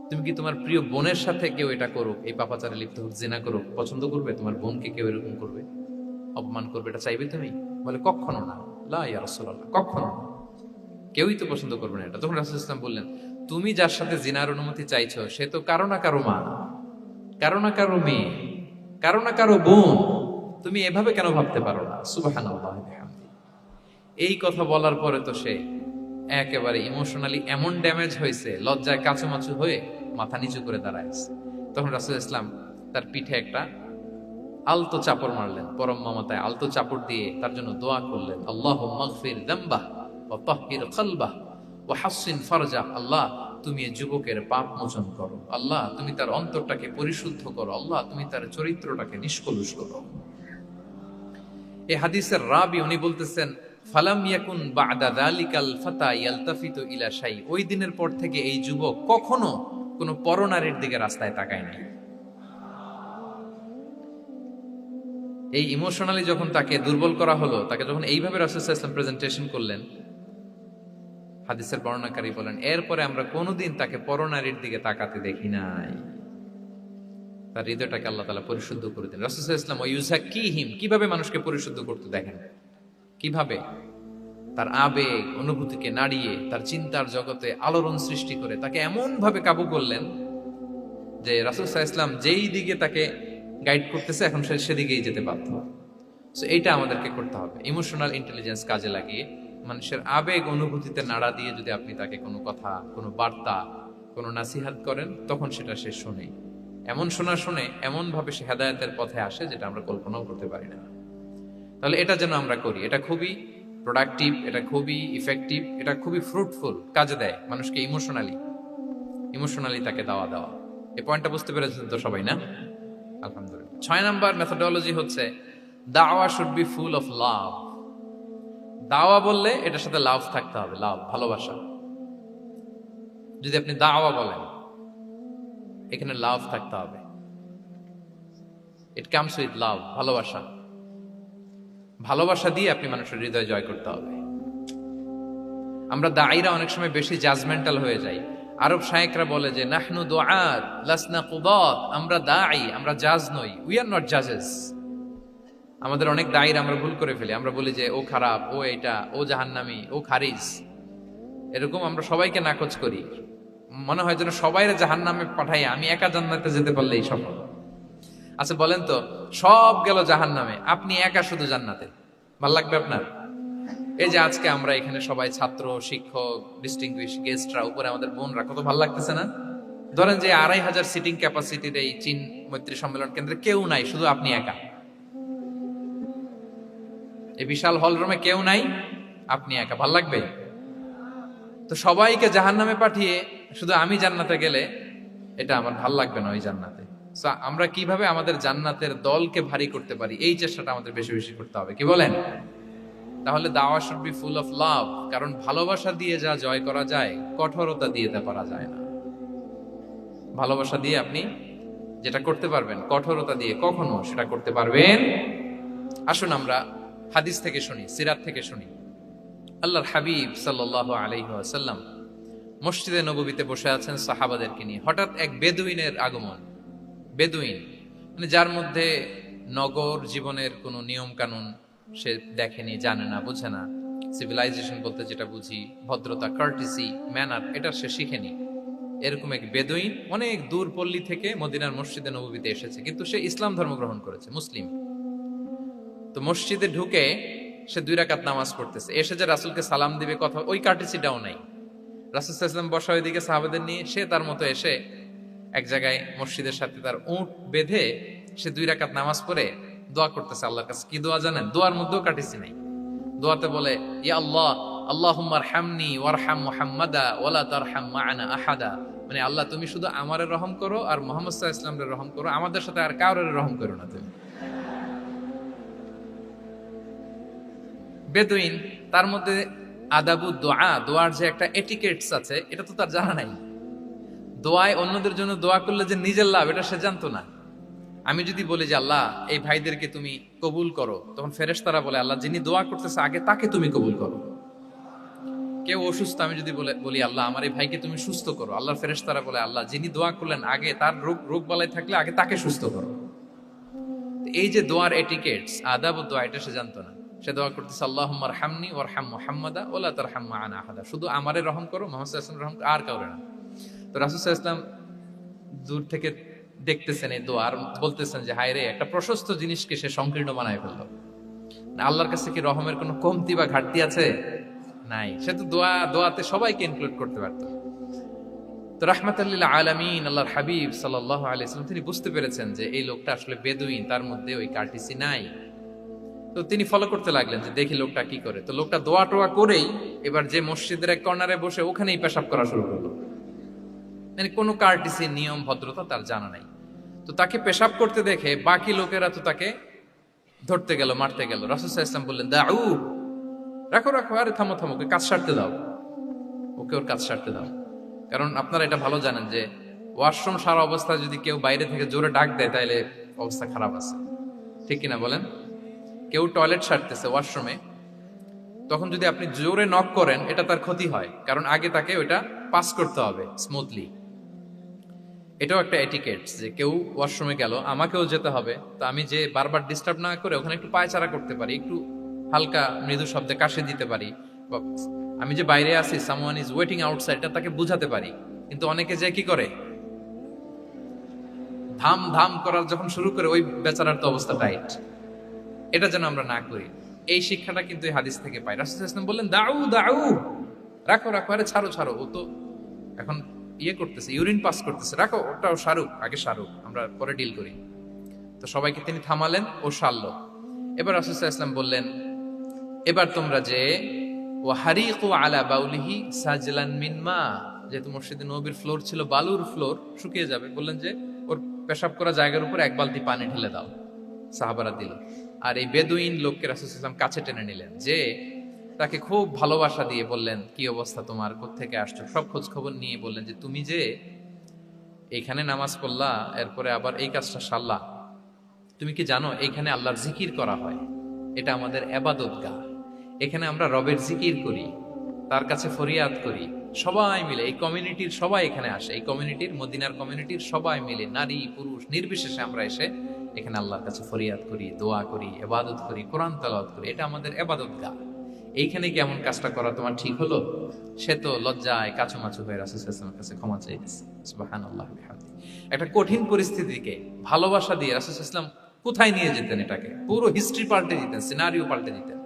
A: তুমি কি তোমার প্রিয় বোনের সাথে কেউ এটা করুক, এই পাপাচারে লিপ্ত হোক, জিনা করুক, পছন্দ করবে? তোমার বোনকে কেউ এরকম করবে, অপমান করবে, এটা চাইবে তুমি? বলে, কখনো না, লা ইয়া রাসূলুল্লাহ, কখনো না, কেউই তো পছন্দ করবে না এটা। তখন রাসূল সাল্লাল্লাহু আলাইহি ওয়াসাল্লাম বললেন, তুমি যার সাথে জিনার অনুমতি চাইছো সে তো কারো না কারো মা, কারো না কারো মেয়ে, কারো না কারো বোন, তুমি এভাবে কেন ভাবতে পারো না? সুবহানাল্লাহ বিহামদি। এই কথা বলার পরে তো সে একেবারে ইমোশনালি এমন ড্যামেজ হয়েছে, লজ্জায় কাচুমাচু হয়ে মাথা নিচু করে দাঁড়ায়ছে। তখন রাসূল ইসলাম তার পিঠে একটা আলতো চাপড় মারলেন, পরম মমতায় আলতো চাপড় দিয়ে তার জন্য দোয়া করলেন, আল্লাহুম্মা গফির যামবাহ ওয়া তাহহির কলবাহ ওয়া হাসসিন ফারজাহ, আল্লাহ তুমি এই যুবকের পাপ মোচন করো, আল্লাহ তুমি তার অন্তরটাকে পরিশুদ্ধ করো, আল্লাহ তুমি তার চরিত্রটাকে নিষ্কলুষ করো। এই হাদিসের রাবি উনি বলতেছেন, ফালাম ইয়াকুন বা'দা যালিকাল ফাতা ইয়ালতাফিতু ইলা শাই, ওই দিনের পর থেকে এই যুবক কখনো কোনো পরনারীর দিকে রাস্তায় তাকায় নাই। এই ইমোশনালি যখন তাকে দুর্বল করা হলো, তাকে যখন এইভাবে রাসূল সাল্লাল্লাহু আলাইহি ওয়াসাল্লাম প্রেজেন্টেশন করলেন, হাদিসের বর্ণনাকারী বলেন, এরপরে আমরা কোনোদিন তাকে পরনারীর দিকে তাকাতে দেখি নাই। তার হৃদয়টাকে আল্লাহ তাআলা পরিশুদ্ধ করে দেন। রাসূল সাল্লাল্লাহু আলাইহি ওয়াসাল্লাম ইউযাক্কিহিম, কিভাবে মানুষকে পরিশুদ্ধ করতে দেখেন, কিভাবে তার আবেগ অনুভূতিকে নাড়িয়ে তার চিন্তার জগতে আলোড়ন সৃষ্টি করে তাকে এমন ভাবে কাবু করলেন যে রাসূল সাল্লাল্লাহু আলাইহি ওয়াসাল্লাম যেই দিকে তাকে গাইড করতেছে এখন সে সেদিকেই যেতে বাধ্য। সো এইটা আমাদেরকে করতে হবে, ইমোশনাল ইন্টেলিজেন্স কাজে লাগিয়ে মানুষের আবেগ অনুভূতিতে নাড়া দিয়ে যদি আপনি তাকে কোনো কথা, কোনো বার্তা, কোনো নাসিহাত করেন, তখন সেটা সে শোনে। এমন শুনে এমন ভাবে সে হেদায়েতের পথে আসে যেটা আমরা কল্পনাও করতে পারি না। তাহলে এটা যেন আমরা করি, এটা খুবই প্রোডাক্টিভ, এটা খুবই ইফেক্টিভ, এটা খুবই ফ্রুটফুল, কাজে দেয় মানুষকে ইমোশনালি তাকে দেওয়া। এই পয়েন্টটা বুঝতে পেরেছেন তো সবাই, না? আলহামদুলিল্লাহ। 6 নাম্বার মেথোডোলজি হচ্ছে দাওয়া should be full of love. দাওয়া বললে এটার সাথে লাভ থাকতে হবে, লাভ, ভালোবাসা। যদি আপনি দাওয়া বলেন, এখানে লাভ থাকতে হবে। ইট কামস উইথ লাভ, ভালোবাসা। ভালোবাসা দিয়ে আপনি মানুষের হৃদয় জয় করতে হবে। আমরা দায়ীরা অনেক সময় বেশি জাজমেন্টাল হয়ে যাই। আরব শায়েকরা বলে যে নাহনু দুআত লাসনা কুদাত, আমরা দায়ী, আমরা জাজ নই, উই আর নট জাজেস। আমাদের অনেক দায়ীরা আমরা ভুল করে ফেলি, আমরা বলি যে ও খারাপ, ও এইটা, ও জাহান্নামী, ও খারিজ, এরকম আমরা সবাইকে নাকচ করি। মনে হয় যেন সবাইরে জাহান্নামে পাঠাই, আমি একা জান্নাতে যেতে পারলেই সফল। আচ্ছা বলেন তো, সব গেল জাহান্নামে, আপনি একা শুধু জান্নাতে, ভাল লাগবে আপনার? এই যে আজকে আমরা এখানে সবাই ছাত্র, শিক্ষক, ডিস্টিংগুইশ গেস্টরা, উপরে আমাদের বোনরা, কত ভালো লাগতেছে না? ধরেন যে 2500 সিটিং ক্যাপাসিটির এই চীন মৈত্রী সম্মেলন কেন্দ্রে কেউ নাই, শুধু আপনি একা। এই বিশাল হল রুমে কেউ নাই, আপনি একা, ভাল লাগবে? তো সবাইকে জাহান্নামে পাঠিয়ে শুধু আমি জান্নাতে গেলে এটা আমার ভাল লাগবে না ওই জান্নাতে। সো আমরা কিভাবে আমাদের জান্নাতের দলকে ভারী করতে পারি, এই চেষ্টাটা আমাদের বেশি বেশি করতে হবে, কি বলেন? তাহলে দাওয়া should be full of love, কারণ ভালোবাসা দিয়ে যা জয় করা যায়, কঠোরতা দিয়ে তা করা যায় না। ভালোবাসা দিয়ে আপনি যেটা করতে পারবেন, কঠোরতা দিয়ে কখনো সেটা করতে পারবেন। আসুন আমরা হাদিস থেকে শুনি, সিরাত থেকে শুনি। আল্লাহর হাবিব সাল্লাল্লাহু আলাইহি ওয়াসাল্লাম মসজিদে নববীতে বসে আছেন সাহাবাদেরকে নিয়ে। হঠাৎ এক বেদুইনের আগমন। বেদুইন মানে যার মধ্যে নগর জীবনের কোনো নিয়ম কানুন সে দেখেনি, জানে না, বোঝে না। সিভিলাইজেশন বলতে যেটা বুঝি, ভদ্রতা, কার্টিসি, ম্যানার, এটা সে শিখেনি। এরকম এক বেদুইন অনেক দূর পল্লী থেকে মদিনার মসজিদে নববীতে এসেছে, কিন্তু সে ইসলাম ধর্ম গ্রহণ করেছে, মুসলিম। তো মসজিদে ঢুকে সে 2 রাকাত নামাজ পড়তেছে। এসে যে রাসূলকে সালাম দিবে, কথা, ওই কার্টিসিটাও নাই। রাসূল সাল্লাল্লাহু আলাইহি ওয়াসাল্লাম বসা ওইদিকে সাহাবাদের নিয়ে, সে তার মতো এসে এক জায়গায় মসজিদের সাথে তার উট বেঁধে সে 2 রাকাত নামাজ পড়ে দোয়া করতেছে আল্লাহর কাছে। কি দোয়া জানেন? দোয়ার মধ্যেও কাটিসি নাই। দোয়াতে বলে, ইয়া আল্লাহ, আল্লাহুম্মা আরহামনি ওয়ারহাম মুহাম্মাদা ওয়ালা তারহাম মা'ানা আহাদা। মানে আল্লাহ, তুমি শুধু আমারে রহম করো আর মুহাম্মদ সাল্লাল্লাহু আলাইহি ওয়াসাল্লামের রহম করো, আমাদের সাথে আর কাউরে রহম করো না তুমি। বেদুইন, তার মধ্যে আদাবু দোয়া, দোয়ার যে একটা এটিকেটস আছে, এটা তো তার জানা নাই। দোয়ায় অন্যদের জন্য দোয়া করলে যে নিজের লাভ, এটা সে জানতো না। আমি যদি বলি যে আল্লাহ এই ভাইদেরকে তুমি কবুল করো, তখন ফেরেশতারা বলে আল্লাহ যিনি দোয়া করতেছে আগে তাকে তুমি কবুল করো। কেউ অসুস্থ, আমি যদি বলি আল্লাহ আমার এই ভাইকে তুমি সুস্থ করো, আল্লাহর ফেরেশতারা বলে আল্লাহ যিনি দোয়া করলেন আগে তার রোগ বালাই থাকলে আগে তাকে সুস্থ করো। এই যে দোয়ার এটিকেটস, আদাব দোয়া, এটা সে জানতো না। সে দোয়া করতেছে আল্লাহুম্মা আরহামনি ওয়ারহাম মুহাম্মাদা ওয়ালা তারহাম মা'ানা আহাদা, শুধু আমারে রহম করো, মুহাম্মদ সাল্লাল্লাহু আলাইহি ওয়াসাল্লাম রহম, আর কাউরে না। তো রাসূল সাল্লাল্লাহু আলাইহি ওয়াসাল্লাম দূর থেকে দেখতেছেন এই দোয়া, আর বলতেছেন যে হায় রে, একটা প্রশস্ত জিনিসকে সে সংকীর্ণ বানায় ফেললো। আল্লাহর কাছে কি রহমের কোনো কমতি বা ঘাটতি আছে? নাই। সে তো দোয়াতে সবাইকে ইনক্লুড করতে পারতো। তো রাহমাতাল লিল আলামিন আল্লাহর হাবিব সাল্লাল্লাহু আলাইহি ওয়াসাল্লাম তিনি বুঝতে পেরেছেন যে এই লোকটা আসলে বেদুইন, তার মধ্যে ওই কার্টিসি নাই। তো তিনি ফলো করতে লাগলেন যে দেখি লোকটা কি করে। তো লোকটা দোয়া টোয়া করেই এবার যে মসজিদের এক কর্নারে বসে ওখানেই পেশাব করা শুরু করলো। মানে কোনো কার্টিসি, নিয়ম, ভদ্রতা তার জানা নাই। তো তাকে পেশাব করতে দেখে বাকি লোকেরা তো তাকে ধরতে গেল, মারতে গেল। রাসূল সাল্লাল্লাহু আলাইহি ওয়াসাল্লাম বললেন, দাউ, রাখো রাখো, আরে থামো থামো, ওকে কাজ সারতে দাও, ওকে ওর কাজ সারতে দাও। কারণ আপনারা এটা ভালো জানেন যে ওয়াশরুম সারা অবস্থায় যদি কেউ বাইরে থেকে জোরে ডাক দেয় তাহলে অবস্থা খারাপ আছে, ঠিক কিনা বলেন? কেউ টয়লেট সারতেছে ওয়াশরুমে, তখন যদি আপনি জোরে নক করেন এটা তার ক্ষতি হয়, কারণ আগে তাকে ওইটা পাস করতে হবে স্মুথলি। এটাও একটা এটিকেটস যে কেউ ওয়াশরুমে গেল, আমাকেও যেতে হবে, তো আমি যে বারবার ডিস্টার্ব না করে ওখানে একটু পায়চারা করতে পারি, একটু হালকা মৃদু শব্দে কাশি দিতে পারি, আমি যে বাইরে আছি, সামওয়ান ইজ ওয়েটিং আউটসাইড, এটা তাকে বুঝাতে পারি। কিন্তু অনেকে যে কি করে, ধাম ধাম করার যখন শুরু করে, ওই বেচারার তো অবস্থা টাইট। এটা যেন আমরা না করি, এই শিক্ষাটা কিন্তু এই হাদিস থেকে পাই। রাসূল সাল্লাল্লাহু আলাইহি ওয়াসাল্লাম বললেন, দাউ দাউ, রাখো রাখো, আরে ছাড়ো ছাড়ো, ও তো এখন করতেছে, ইউরিন পাস করতেছে, রাখো, ওটাও সারুক, আগে সারুক, আমরা পরে ডিল করি। তো সবাইকে তিনি থামালেন, ও সারলো। এবার রাসূল সাল্লাল্লাহু আলাইহি ওয়াসাল্লাম বললেন, এবার তোমরা যে ওয়াহারিকু আলা বাউলিহি সাজলান মিন মা, যেহেতু মসজিদে নববীর ফ্লোর ছিল বালুর ফ্লোর, শুকিয়ে যাবে, বললেন যে ওর পেশাব করা জায়গার উপর 1 বালতি পানি ঢেলে দাও। সাহাবারা দিল। আর এই বেদুইন লোককে রাসূল সাল্লাল্লাহু আলাইহি ওয়াসাল্লাম কাছে টেনে নিলেন, যে তাকে খুব ভালোবাসা দিয়ে বললেন, কি অবস্থা তোমার, কোত্থেকে আসছো, সব খোঁজ খবর নিয়ে বললেন যে তুমি যে এইখানে নামাজ পড়লা, এরপরে আবার এই কাজটা সারলা, তুমি কি জানো এইখানে আল্লাহর জিকির করা হয়, এটা আমাদের ইবাদতগাহ, এখানে আমরা রবের জিকির করি, তার কাছে ফরিয়াদ করি, সবাই মিলে, এই কমিউনিটির সবাই এখানে আসে, এই কমিউনিটির, মদিনার কমিউনিটির সবাই মিলে, নারী পুরুষ নির্বিশেষে আমরা এসে এখানে আল্লাহর কাছে ফরিয়াদ করি, দোয়া করি, ইবাদত করি, কোরআন তেলাওয়াত করি, এটা আমাদের ইবাদতগাহ। এইখানে কি এমন কাজটা করা তোমার ঠিক হলো? সে তো লজ্জায় কাচুমাচু হয়ে রাসূল সাল্লাল্লাহু আলাইহি ওয়াসাল্লামের কাছে ক্ষমা চেয়েছে। সুবহানাল্লাহ বিহামদিহি। একটা কঠিন পরিস্থিতিকে ভালোবাসা দিয়ে রাসূল সাল্লাল্লাহু আলাইহি ওয়াসাল্লাম কোথায় নিয়ে যেতেন, এটাকে পুরো হিস্ট্রি পাল্টে দিতেন, সিনারিও পাল্টে দিতেন।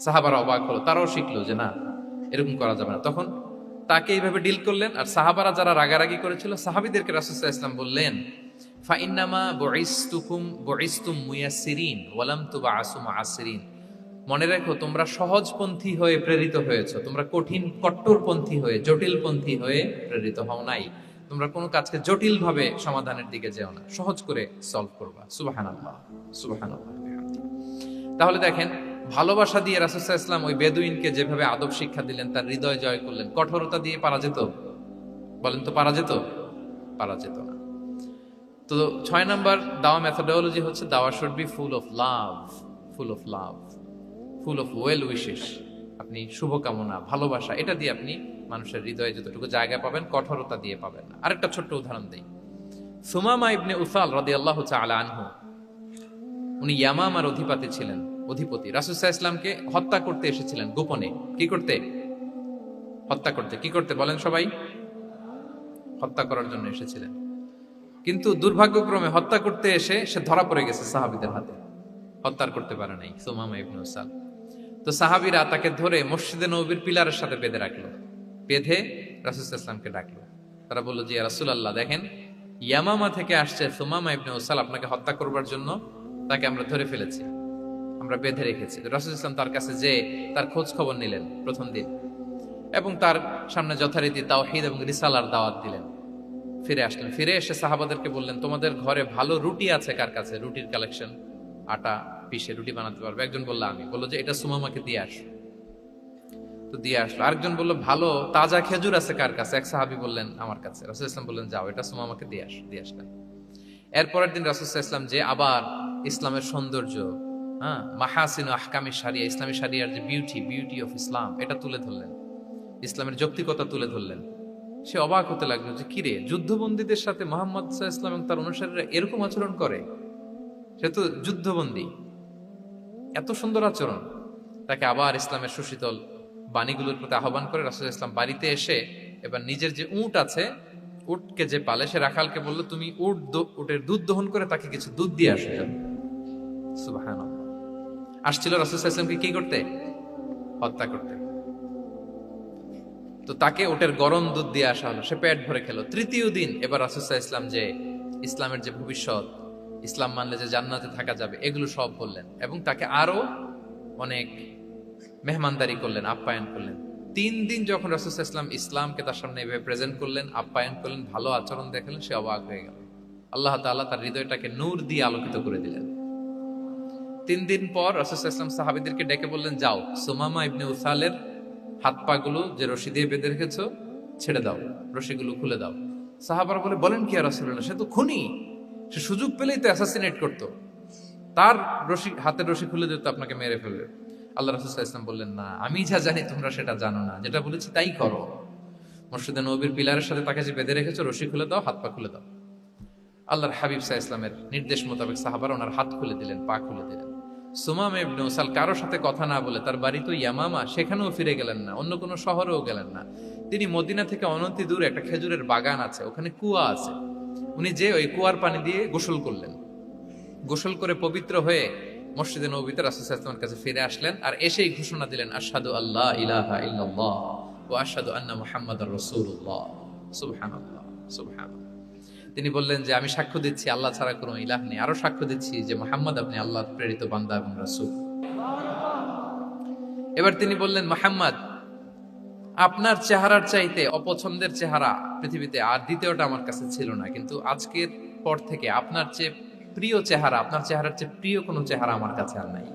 A: সাহাবারা অবাক হলো, তারাও শিখলো যে না, এরকম করা যাবে না। তখন তাকে এইভাবে ডিল করলেন। আর সাহাবারা যারা রাগারাগি করেছিল, সাহাবীদেরকে রাসূল সাল্লাল্লাহু আলাইহি ওয়াসাল্লাম বললেন, ফাইন্নামা বুইসতুম মুয়াসসিরিন ওয়া লাম তুবআসু মুআসসিরিন। মনে রেখো, তোমরা সহজপন্থী হয়ে প্রেরিত হয়েছো, তোমরা কঠিন কট্টরপন্থী হয়ে, জটিলপন্থী হয়ে প্রেরিত হও নাই। তোমরা কোনো কাজকে জটিল ভাবে সমাধানের দিকে যেও না, সহজ করে সলভ করবা। সুবহানাল্লাহ, সুবহানাল্লাহ। তাহলে দেখেন, ভালোবাসা দিয়ে রাসূল সাল্লাল্লাহু আলাইহি ওয়াসাল্লাম ওই বেদুইনকে যেভাবে আদব শিক্ষা দিলেন, তার হৃদয় জয় করলেন। কঠোরতা দিয়ে পারা যেত? বলেন তো, পারা যেত? পারা যেত না। তো 6 নাম্বার দাওয়া মেথোডোলজি হচ্ছে, দাওয়া should be full of love, full of love, full of well wishes. আপনি শুভকামনা, ভালোবাসা, এটা দিয়ে আপনি মানুষের হৃদয়ে যতটুকু জায়গা পাবেন, কঠোরতা দিয়ে পাবেন না। আরেকটা ছোট্ট উদাহরণ দেই। সুমামা ইবনে উসাল রাদিয়াল্লাহু তাআলা আনহু, উনি ইয়ামামার অধিপতি ছিলেন। রাসূল সাল্লাল্লাহু আলাইহি ওয়াসাল্লামকে হত্যা করতে এসেছিলেন গোপনে। কি করতে? হত্যা করতে। কি করতে বলেন সবাই? হত্যা করার জন্য এসেছিলেন। কিন্তু দুর্ভাগ্যক্রমে হত্যা করতে এসে সে ধরা পড়ে গেছে সাহাবীদের হাতে, হত্যা করতে পারে নাই সুমামা ইবনে উসাল। তো সাহাবীরা তাকে ধরে মসজিদে নববীর পিলারের সাথে বেঁধে রাখলো। বেঁধে রাসূল সাল্লাল্লাহু আলাইহি ওয়াসাল্লামকে ডাকলো। তারা বলল যে, ইয়া রাসূলুল্লাহ, দেখেন ইয়ামামা থেকে আসছে সুমামা ইবনে উসাল আপনাকে হত্যা করবার জন্য, তাকে আমরা ধরে ফেলেছি, আমরা বেঁধে রেখেছি। রাসূল সাল্লাল্লাহু আলাইহি ওয়াসাল্লাম তার কাছে যে তার খোঁজ খবর নিলেন প্রথম দিন, এবং তার সামনে যথারীতি তাওহীদ এবং রিসালার দাওয়াত দিলেন। ফিরে আসলেন। ফিরে এসে সাহাবাদেরকে বললেন, তোমাদের ঘরে ভালো রুটি আছে কার কাছে? রুটির কালেকশন, আটা পিষে রুটি বানাতে পারবে। একজন বলল আমি। বললো যে এটা সুমামাকে দিয়ে আসো। তো দিয়ে আসলো। আরেকজন বললো ভালো তাজা খেজুর আছে কার কাছে? এক সাহাবী বললেন আমার কাছে। রাসূল সাল্লাল্লাহু আলাইহি ওয়াসাল্লাম বললেন যাও, এটা সুমামাকে দিয়ে আসো। দিয়ে আসলেন। এরপরের দিন রাসূল সাল্লাল্লাহু আলাইহি ওয়াসাল্লাম যে আবার ইসলামের সৌন্দর্য, মাহাসিন আহকামি শারিয়া, ইসলামী শারিয়ার যে বিউটি অফ ইসলাম, এটা তুলে ধরলেন, ইসলামের যৌক্তিকতা তুলে ধরলেন। সে অবাক হতে লাগলো যে কিরে, যুদ্ধবন্দীদের সাথে মুহাম্মদ সাল্লাল্লাহু আলাইহি ওয়াসাল্লাম এবং তার অনুসারীরা এরকম আচরণ করে? সে তো যুদ্ধবন্দী, এত সুন্দর আচরণ। তাকে আবার ইসলামের সুশীতল বাণীগুলোর প্রতি আহ্বান করে রাসূল ইসলাম বাড়িতে এসে এবার নিজের যে উট আছে, উটকে যে পালে, সে রাখালকে বলল, তুমি উটের দুধ দহন করে তাকে কিছু দুধ দিয়ে আসো। সুবহানাল্লাহ। আসছিল রাসূল সাল্লাল্লাহু আলাইহি ওয়াসাল্লামকে কি করতে? হত্যা করতে। তো তাকে উটের গরম দুধ দিয়ে আসা হলো, সে পেট ভরে খেলো। তৃতীয় দিন এবার রাসূল সাল্লাল্লাহু আলাইহি ওয়াসাল্লাম যে ইসলামের যে ভবিষ্যৎ, ইসলাম মানলে যে জান্নাতে থাকা যাবে, এগুলো সব বললেন এবং তাকে আরো অনেক মেহমানদারি করলেন, আপ্যায়ন করলেন। 3 দিন যখন রাসূল সাল্লাল্লাহু আলাইহি ওয়াসাল্লাম ইসলামকে তার সামনে এভাবে প্রেজেন্ট করলেন, আপ্যায়ন করলেন, ভালো আচরণ দেখালেন, সে অবাক হয়ে গেল। আল্লাহ তাআলা তার হৃদয়টাকে নূর দিয়ে আলোকিত করে দিলেন। 3 দিন পর রাসূল সাল্লাল্লাহু আলাইহি ওয়াসাল্লাম সাহাবীদেরকে ডেকে বললেন, যাও সুমামা ইবনে উসালের হাত পা গুলো যে রশি দিয়ে বেঁধে রেখেছো ছেড়ে দাও, রশিগুলো খুলে দাও। সাহাবারা বলেন কি ইয়া রাসূলুল্লাহ, সে তো খুনি, সে সুযোগ পেলেই তো অ্যাসাসিনেট করতো, তার হাতের রশি খুলে দিত, আপনাকে মেরে ফেলবে। আল্লাহ রাসূল সাল্লাল্লাহু আলাইহি ওয়াসাল্লাম বললেন, না, আমি যা জানি তোমরা সেটা জানো না, যেটা বলেছি তাই করো। মসজিদে নববীর পিলারের সাথে তাকে যে বেঁধে রেখেছো, রশি খুলে দাও, হাত পা খুলে দাও। আল্লাহর হাবিব সাল্লাল্লাহু আলাইহি ওয়াসাল্লামের নির্দেশ মোতাবেক সাহাবারা ওনার হাত খুলে দিলেন, পা খুলে দিলেন। সুমামা ইবনে উসাল কারোর সাথে কথা না বলে, তার বাড়ি তো ইয়ামামা, সেখানেও ফিরে গেলেন না, অন্য কোনো শহরেও গেলেন না। তিনি মদিনা থেকে অনতি দূরে একটা খেজুরের বাগান আছে, ওখানে কুয়া আছে, উনি যে ওই কুয়ার পানি দিয়ে গোসল করলেন। গোসল করে পবিত্র হয়ে মসজিদে নববীতে রাসূল সাল্লাল্লাহু আলাইহি ওয়াসাল্লামের কাছে ফিরে আসলেন। আর এসেই ঘোষণা দিলেন, আশহাদু আল্লা ইলাহা ইল্লাল্লাহ ওয়া আশহাদু আন্না মুহাম্মাদার রাসূলুল্লাহ। সুবহানাল্লাহ, সুবহানাল্লাহ। তিনি বললেন যে আমি সাক্ষ্য দিচ্ছি আল্লাহ ছাড়া কোনো ইলাহ নেই, আরো সাক্ষ্য দিচ্ছি যে মুহাম্মদ আপনি আল্লাহর প্রেরিত বান্দা এবং রাসূল। এবার তিনি বললেন, মুহাম্মদ, আপনার চেহারার চাইতে অপছন্দের চেহারা পৃথিবীতে আর দ্বিতীয়টা আমার কাছে ছিল না, কিন্তু আজকের পর থেকে আপনার চেয়ে প্রিয় চেহারা, আপনার চেহারার চেয়ে প্রিয় কোনো চেহারা আমার কাছে আর নাই।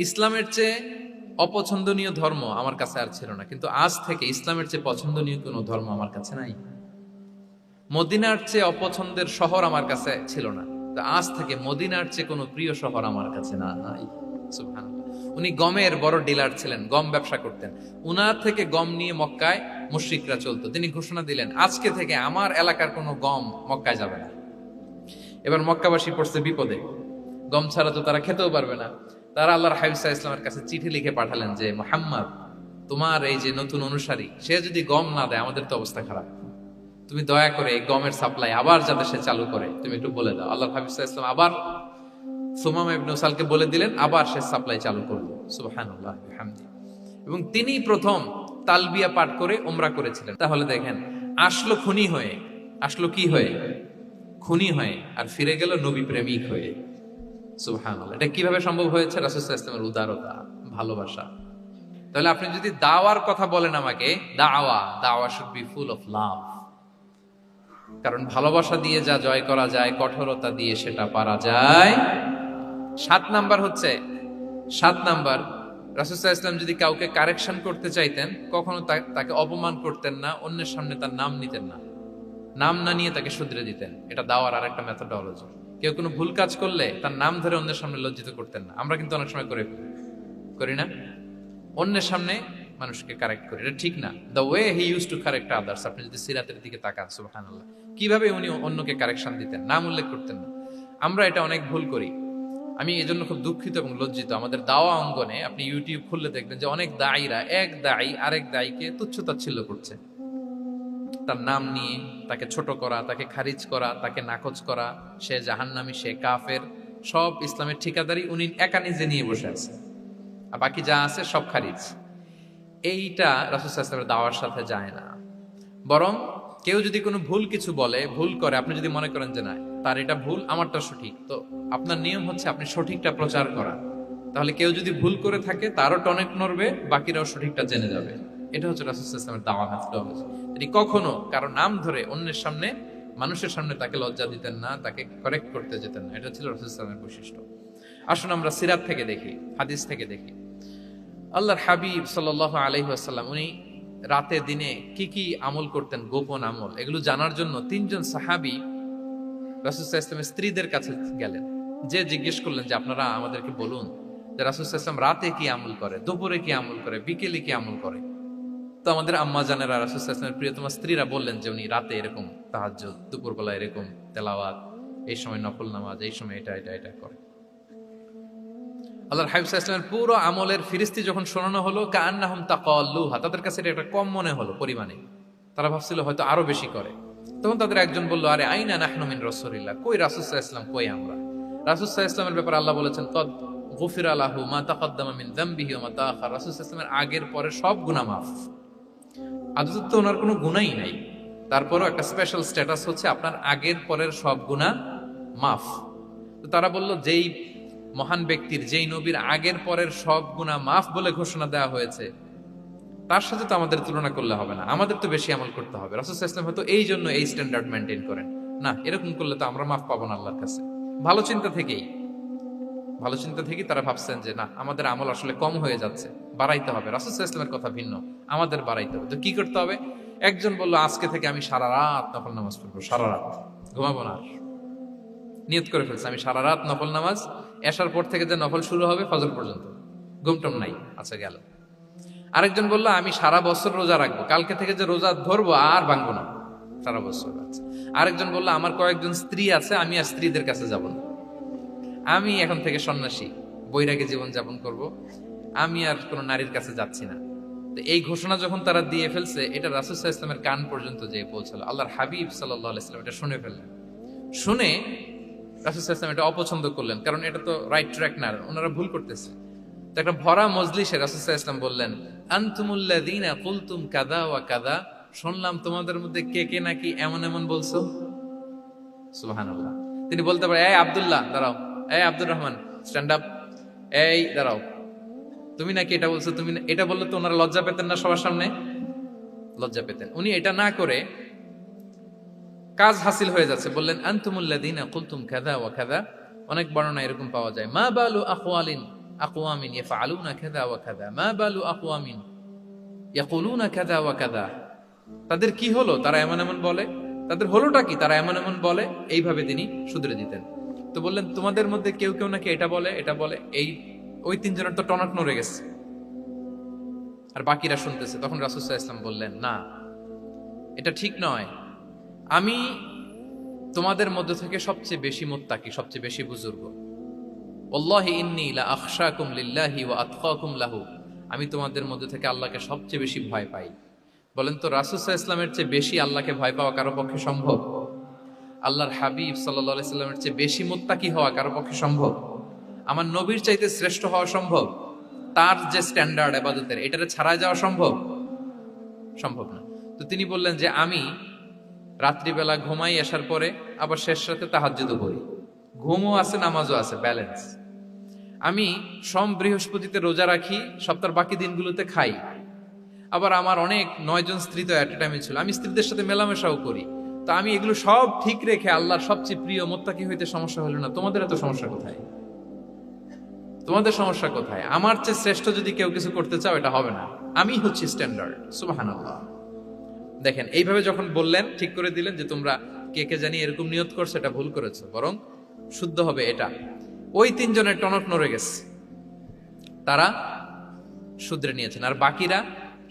A: ইসলামের চেয়ে অপছন্দনীয় ধর্ম আমার কাছে আর ছিল না, কিন্তু আজ থেকে ইসলামের চেয়ে পছন্দনীয় কোনো ধর্ম আমার কাছে নাই। মদিনার চেয়ে অপছন্দের শহর আমার কাছে ছিল না, আজ থেকে মদিনার চেয়ে কোনো প্রিয় শহর আমার কাছে নাই। সুবহানাল্লাহ। উনি গমের বড় ডিলার ছিলেন, গম ব্যবসা করতেন। উনার থেকে গম নিয়ে মক্কায় মুশরিকরা চলতো। তিনি ঘোষণা দিলেন, আজকে থেকে আমার এলাকার কোনো গম মক্কায় যাবে না। এবার মক্কাবাসী পড়ছে বিপদে, গম ছাড়া তো তারা খেতেও পারবে না। তারা আল্লাহর হাবিব সাল্লাল্লাহু আলাইহি ওয়াসাল্লামের কাছে চিঠি লিখে পাঠালেন যে, মুহাম্মদ, তোমার এই যে নতুন অনুসারী, সে যদি গম না দেয় আমাদের তো অবস্থা খারাপ। তুমি দয়া করে এই গমের সাপ্লাই আবার যাতে সে চালু করে তুমি একটু বলে দাও। আল্লাহ হাবিব সাল্লাল্লাহু আলাইহি ওয়াসাল্লাম আবার সুমামা ইবনে উসালকে বলে দিলেন, আবার সে সাপ্লাই চালু করলো। সুবহানাল্লাহ বিহামদি। এবং তিনি প্রথম তালবিয়া পাঠ করে উমরা করেছিলেন। তাহলে দেখেন, আসলো খুনি হয়ে, আসলো কি হয়ে? খুনি হয়ে, আর ফিরে গেল নবী প্রেমিক হয়ে। সুবহানাল্লাহ। এটা কিভাবে সম্ভব হয়েছে? রাসূল সাল্লাল্লাহু আলাইহি ওয়াসাল্লামের উদারতা, ভালোবাসা। তাহলে আপনি যদি দাওয়ার কথা বলেন আমাকে, দাওয়া should be full of love. কারণ ভালোবাসা দিয়ে যা জয় করা যায়, কঠোরতা দিয়ে সেটা পারা যায়। 7 নাম্বার হচ্ছে, 7 নাম্বার, রাসূল সাল্লাল্লাহু আলাইহি ওয়াসাল্লাম যদি কাউকে কারেকশন করতে চাইতেন, কখনো তাকে অপমান করতেন না, অন্যের সামনে তার নাম নিতেন না, নাম না নিয়ে তাকে শুধরে দিতেন। এটা দাওয়ার আর একটা মেথডোলজি। কেউ কোনো ভুল কাজ করলে তার নাম ধরে অন্যের সামনে লজ্জিত করতেন না। আমরা কিন্তু অনেক সময় করি না, অন্যের সামনে মানুষকে কারেক্ট করি, এটা ঠিক না। The way he use to correct others, আপনি যদি সিরাতের দিকে তাকান, সুবহানাল্লাহ, কিভাবে উনি অন্যকে কারেকশন দিতেন, নাম উল্লেখ করতেন না। আমরা এটা অনেক ভুল করি। আমি এই জন্য খুব দুঃখিত এবং লজ্জিত। আমাদের দাওয়া অঙ্গনে আপনি ইউটিউব খুললে দেখবেন যে অনেক দায়ীরা, এক দায়ী আরেক দায়ীকে তুচ্ছ-তাচ্ছিল্য করছে, তার নাম নিয়ে তাকে ছোট করা, তাকে খারিজ করা, তাকে নাকচ করা, সে জাহান্নামী, সে কাফের, সব ইসলামের ঠিকাদারি উনি একা নিজে নিয়ে বসে আছে, আর বাকি যা আছে সব খারিজ। এইটা রাসূল সাল্লাল্লাহু আলাইহি ওয়াসাল্লামের দাওয়ার সাথে যায় না। বরং কেউ যদি কোনো ভুল কিছু বলে, ভুল করে, আপনি যদি মনে করেন যে না তার এটা ভুল, আমারটা সঠিক, তো আপনার নিয়ম হচ্ছে আপনি সঠিকটা প্রচার করা। তাহলে কেউ যদি ভুল করে থাকে, তারও টনেক নড়বে, বাকিরাও সঠিকটা জেনে যাবে। এটা হচ্ছে রাসূল সাল্লাল্লাহু আলাইহি ওয়াসাল্লামের দাওয়া মেথডোলজি। তিনি কখনো কারো নাম ধরে অন্যের সামনে, মানুষের সামনে তাকে লজ্জা দিতেন না, তাকে কারেক্ট করতে যেতেন না। এটা ছিল রাসূল সাল্লাল্লাহু আলাইহি ওয়াসাল্লামের বৈশিষ্ট্য। আসুন আমরা সিরাত থেকে দেখি, হাদিস থেকে দেখি। আল্লাহর হাবিব সাল্লাল্লাহু আলাইহি ওয়াসাল্লাম উনি রাতে দিনে কি কি আমল করতেন, গোপন আমল, এগুলো জানার জন্য 3 জন সাহাবী রাসূল সাল্লাল্লাহু আলাইহি ওয়াসাল্লামের স্ত্রীদের কাছে গেলেন। যে জিজ্ঞেস করলেন যে আপনারা আমাদেরকে বলুন যে রাসূল সাল্লাল্লাহু আলাইহি ওয়াসাল্লাম রাতে কি আমল করে, দুপুরে কি আমল করে, বিকেলে কি আমল করে। তো আমাদের আম্মা জানেরা, রাসূল সাল্লাল্লাহু আলাইহি ওয়াসাল্লামের প্রিয়তমা স্ত্রীরা বললেন যে উনি রাতে এরকম তাহাজ্জুদ, দুপুরবেলা এরকম তেলাওয়াত, এই সময় নফল নামাজ, এই সময় এটা এটা এটা করে। আল্লাহর হাবিব সাল্লাল্লাহু আলাইহি ওয়াসাল্লামের পুরো আমলের ফিরিস্তি যখন শোনানো হলো, কাআন্নাহুম তাকাল্লুহা, তাদের কাছে এটা একটা কম মনে হলো পরিমাণে। তারা ভাবছিল হয়তো আরো বেশি করে। তখন তাদের একজন বলল, আরে আইনা নাহনু মিন রাসূলিল্লাহ, কই রাসূল সাল্লাল্লাহু আলাইহি ওয়াসাল্লাম, কই আমরা। রাসূল সাল্লাল্লাহু আলাইহি ওয়াসাল্লামের ব্যাপারে আল্লাহ বলেছেন, কদ গুফিরা লাহু মা তাকাদ্দামা মিন যামবিহি ওয়া মা তাআখার, রাসূল সাল্লাল্লাহু আলাইহি ওয়াসাল্লামের আগের পরের সব গুনাহ মাফ। আদতে তো ওনার কোনো গুনাহই নাই, তারপরও একটা স্পেশাল স্ট্যাটাস হচ্ছে আপনার আগের পরের সব গুনাহ মাফ। তো তারা বলল, যেই মহান ব্যক্তির, যেই নবীর আগের পরের সব গুনাহ মাফ বলে ঘোষণা দেওয়া হয়েছে, তার সাথে তো আমাদের তুলনা করলে হবে না, আমাদের তো বেশি আমল করতে হবে। রাসূল সাল্লাল্লাহু আলাইহি ওয়াসাল্লাম হয়তো এই জন্য এই স্ট্যান্ডার্ড মেইনটেইন করেন না, এরকম করলে তো আমরা মাফ পাবো না আল্লাহর কাছে। ভালো চিন্তা থেকেই তারা ভাবছেন যে না, আমাদের আমল আসলে কম হয়ে যাচ্ছে, বাড়াইতে হবে। রাসূল সাল্লাল্লাহু আলাইহি ওয়াসাল্লামের কথা ভিন্ন, আমাদের বাড়াইতে হবে। তো কি করতে হবে? একজন বলল, আজকে থেকে আমি সারা রাত নফল নামাজ পড়বো, সারা রাত ঘুমাবো না। নিয়ত করে ফেলছে, আমি সারা রাত নফল নামাজ, এশার পর থেকে যে নফল শুরু হবে ফজর পর্যন্ত, ঘুমটম নাই। আচ্ছা, গেল। আরেকজন বলল, আমি সারা বছর রোজা রাখবো, কালকে থেকে যে রোজা ধরবো আর ভাঙবো না, সারা বছর। আচ্ছা। আরেকজন বলল, আমার কয়েকজন স্ত্রী আছে, আমি আর স্ত্রীদের কাছে যাব না, আমি এখন থেকে সন্ন্যাসী, বৈরাগী জীবন যাপন করব, আমি আর কোনো নারীর কাছে যাচ্ছি না। তো এই ঘোষণা যখন তারা দিয়ে ফেলছে, এটা রাসূল সাল্লাল্লাহু আলাইহি ওয়াসাল্লামের কান পর্যন্ত যেয়ে পৌঁছালো। আল্লাহর হাবিব সাল্লাল্লাহু আলাইহি ওয়াসাল্লাম এটা শুনে ফেললেন। শুনে রাসূল সাল্লাল্লাহু আলাইহি ওয়াসাল্লাম এটা অপছন্দ করলেন, কারণ এটা তো রাইট ট্র্যাক না, ওনারা ভুল করতেছে। তো একটা ভরা মজলিসে রাসূল সাল্লাল্লাহু আলাইহি ওয়াসাল্লাম বললেন, আনতুমুল্লাযীনা কুলতুম কাযা ওয়া কাযা, শুনলাম তোমাদের মধ্যে কে কে নাকি এমন এমন বলছো। সুবহানাল্লাহ। তিনি বলতে পারে, এই আব্দুল্লাহ দাঁড়াও, এই আব্দুর রহমান স্ট্যান্ড আপ, এই দাঁড়াও, তুমি নাকি এটা বলছো। তুমি এটা বললে তো ওনারা লজ্জা পেতেন না, সবার সামনে লজ্জা পেতেন। উনি এটা না করে কাজ হাসিল হয়ে যাচ্ছে, বললেন আনতুমুল্লাযীনা কুলতুম কাযা ওয়া কাযা। অনেক বর্ণনা এরকম পাওয়া যায়, মা বালু আকওয়ামিন ইয়াফআলুনা কাযা ওয়া কাযা, মা বালু আকওয়ামিন ইয়াকুলুনা কাযা ওয়া কাযা। তাদের কি হলো, তারা এমন এমন বলে, তাদের হলোটা কি, তারা এমন এমন বলে। এইভাবে তিনি শুধরে দিতেন। তো বললেন, তোমাদের মধ্যে কেউ কেউ নাকি এটা বলে, এটা বলে। ওই 3 জনের তো টনক নড়ে গেছে, আর বাকিরা শুনতেছে। তখন রাসূল সাল্লাল্লাহু আলাইহি ওয়াসাল্লাম বললেন, না, এটা ঠিক নয়। আমি তোমাদের মধ্য থেকে সবচেয়ে বেশি মুত্তাকি, সবচেয়ে বেশি বুজুর্গ। ওয়াল্লাহি ইন্নী লা আখশাকুম লিল্লাহি ওয়া আতকাকুম লাহু, আমি তোমাদের মধ্যে থেকে আল্লাহকে সবচেয়ে বেশি ভয় পাই। বলেন তো, রাসূল সাল্লাল্লাহু আলাইহি ওয়াসাল্লামের চেয়ে বেশি আল্লাহকে ভয় পাওয়া কারো পক্ষে সম্ভব? আল্লাহর হাবিব সাল্লাল্লাহু আলাইহি ওয়াসাল্লামের চেয়ে বেশি মুত্তাকি হওয়া কারো পক্ষে সম্ভব? আমার নবীর চাইতে শ্রেষ্ঠ হওয়া সম্ভব? তার যে স্ট্যান্ডার্ড ইবাদতের, এটারে ছাড়াই যাওয়া সম্ভব? সম্ভব না। তো তিনি বললেন যে আমি রাত্রিবেলা ঘুমাই আসার পরে আবার শেষ রাতে তাহাজ্জুদও করি, ঘুমও আছে নামাজও আছে, ব্যালেন্স। আমি সোম বৃহস্পতিতে রোজা রাখি, সপ্তাহের বাকি দিনগুলোতে খাই। আবার আমার অনেক 9 জন স্ত্রী তো এট এ টাইমে ছিল, আমি স্ত্রীদের সাথে মেলামেশাও করি। তো আমি এগুলো সব ঠিক রেখে আল্লাহর সবচেয়ে প্রিয় মুত্তাকি হইতে সমস্যা হলো না। তোমাদের এত সমস্যা কোথায়? তোমাদের সমস্যা কোথায়? আমার চেয়ে শ্রেষ্ঠ যদি কেউ কিছু করতে চাও, এটা হবে না। আমি হচ্ছি স্ট্যান্ডার্ড। সুবহানাল্লাহ। দেখেন, এইভাবে যখন বললেন, ঠিক করে দিলেন যে তোমরা কে কে জানি এরকম নিয়ত করছো, এটা ভুল করেছো, বরং শুদ্ধ হবে এটা। ওই 3 জনের টনক নড়ে গেছে, তারা শুধরে নিয়েছেন, আর বাকিরা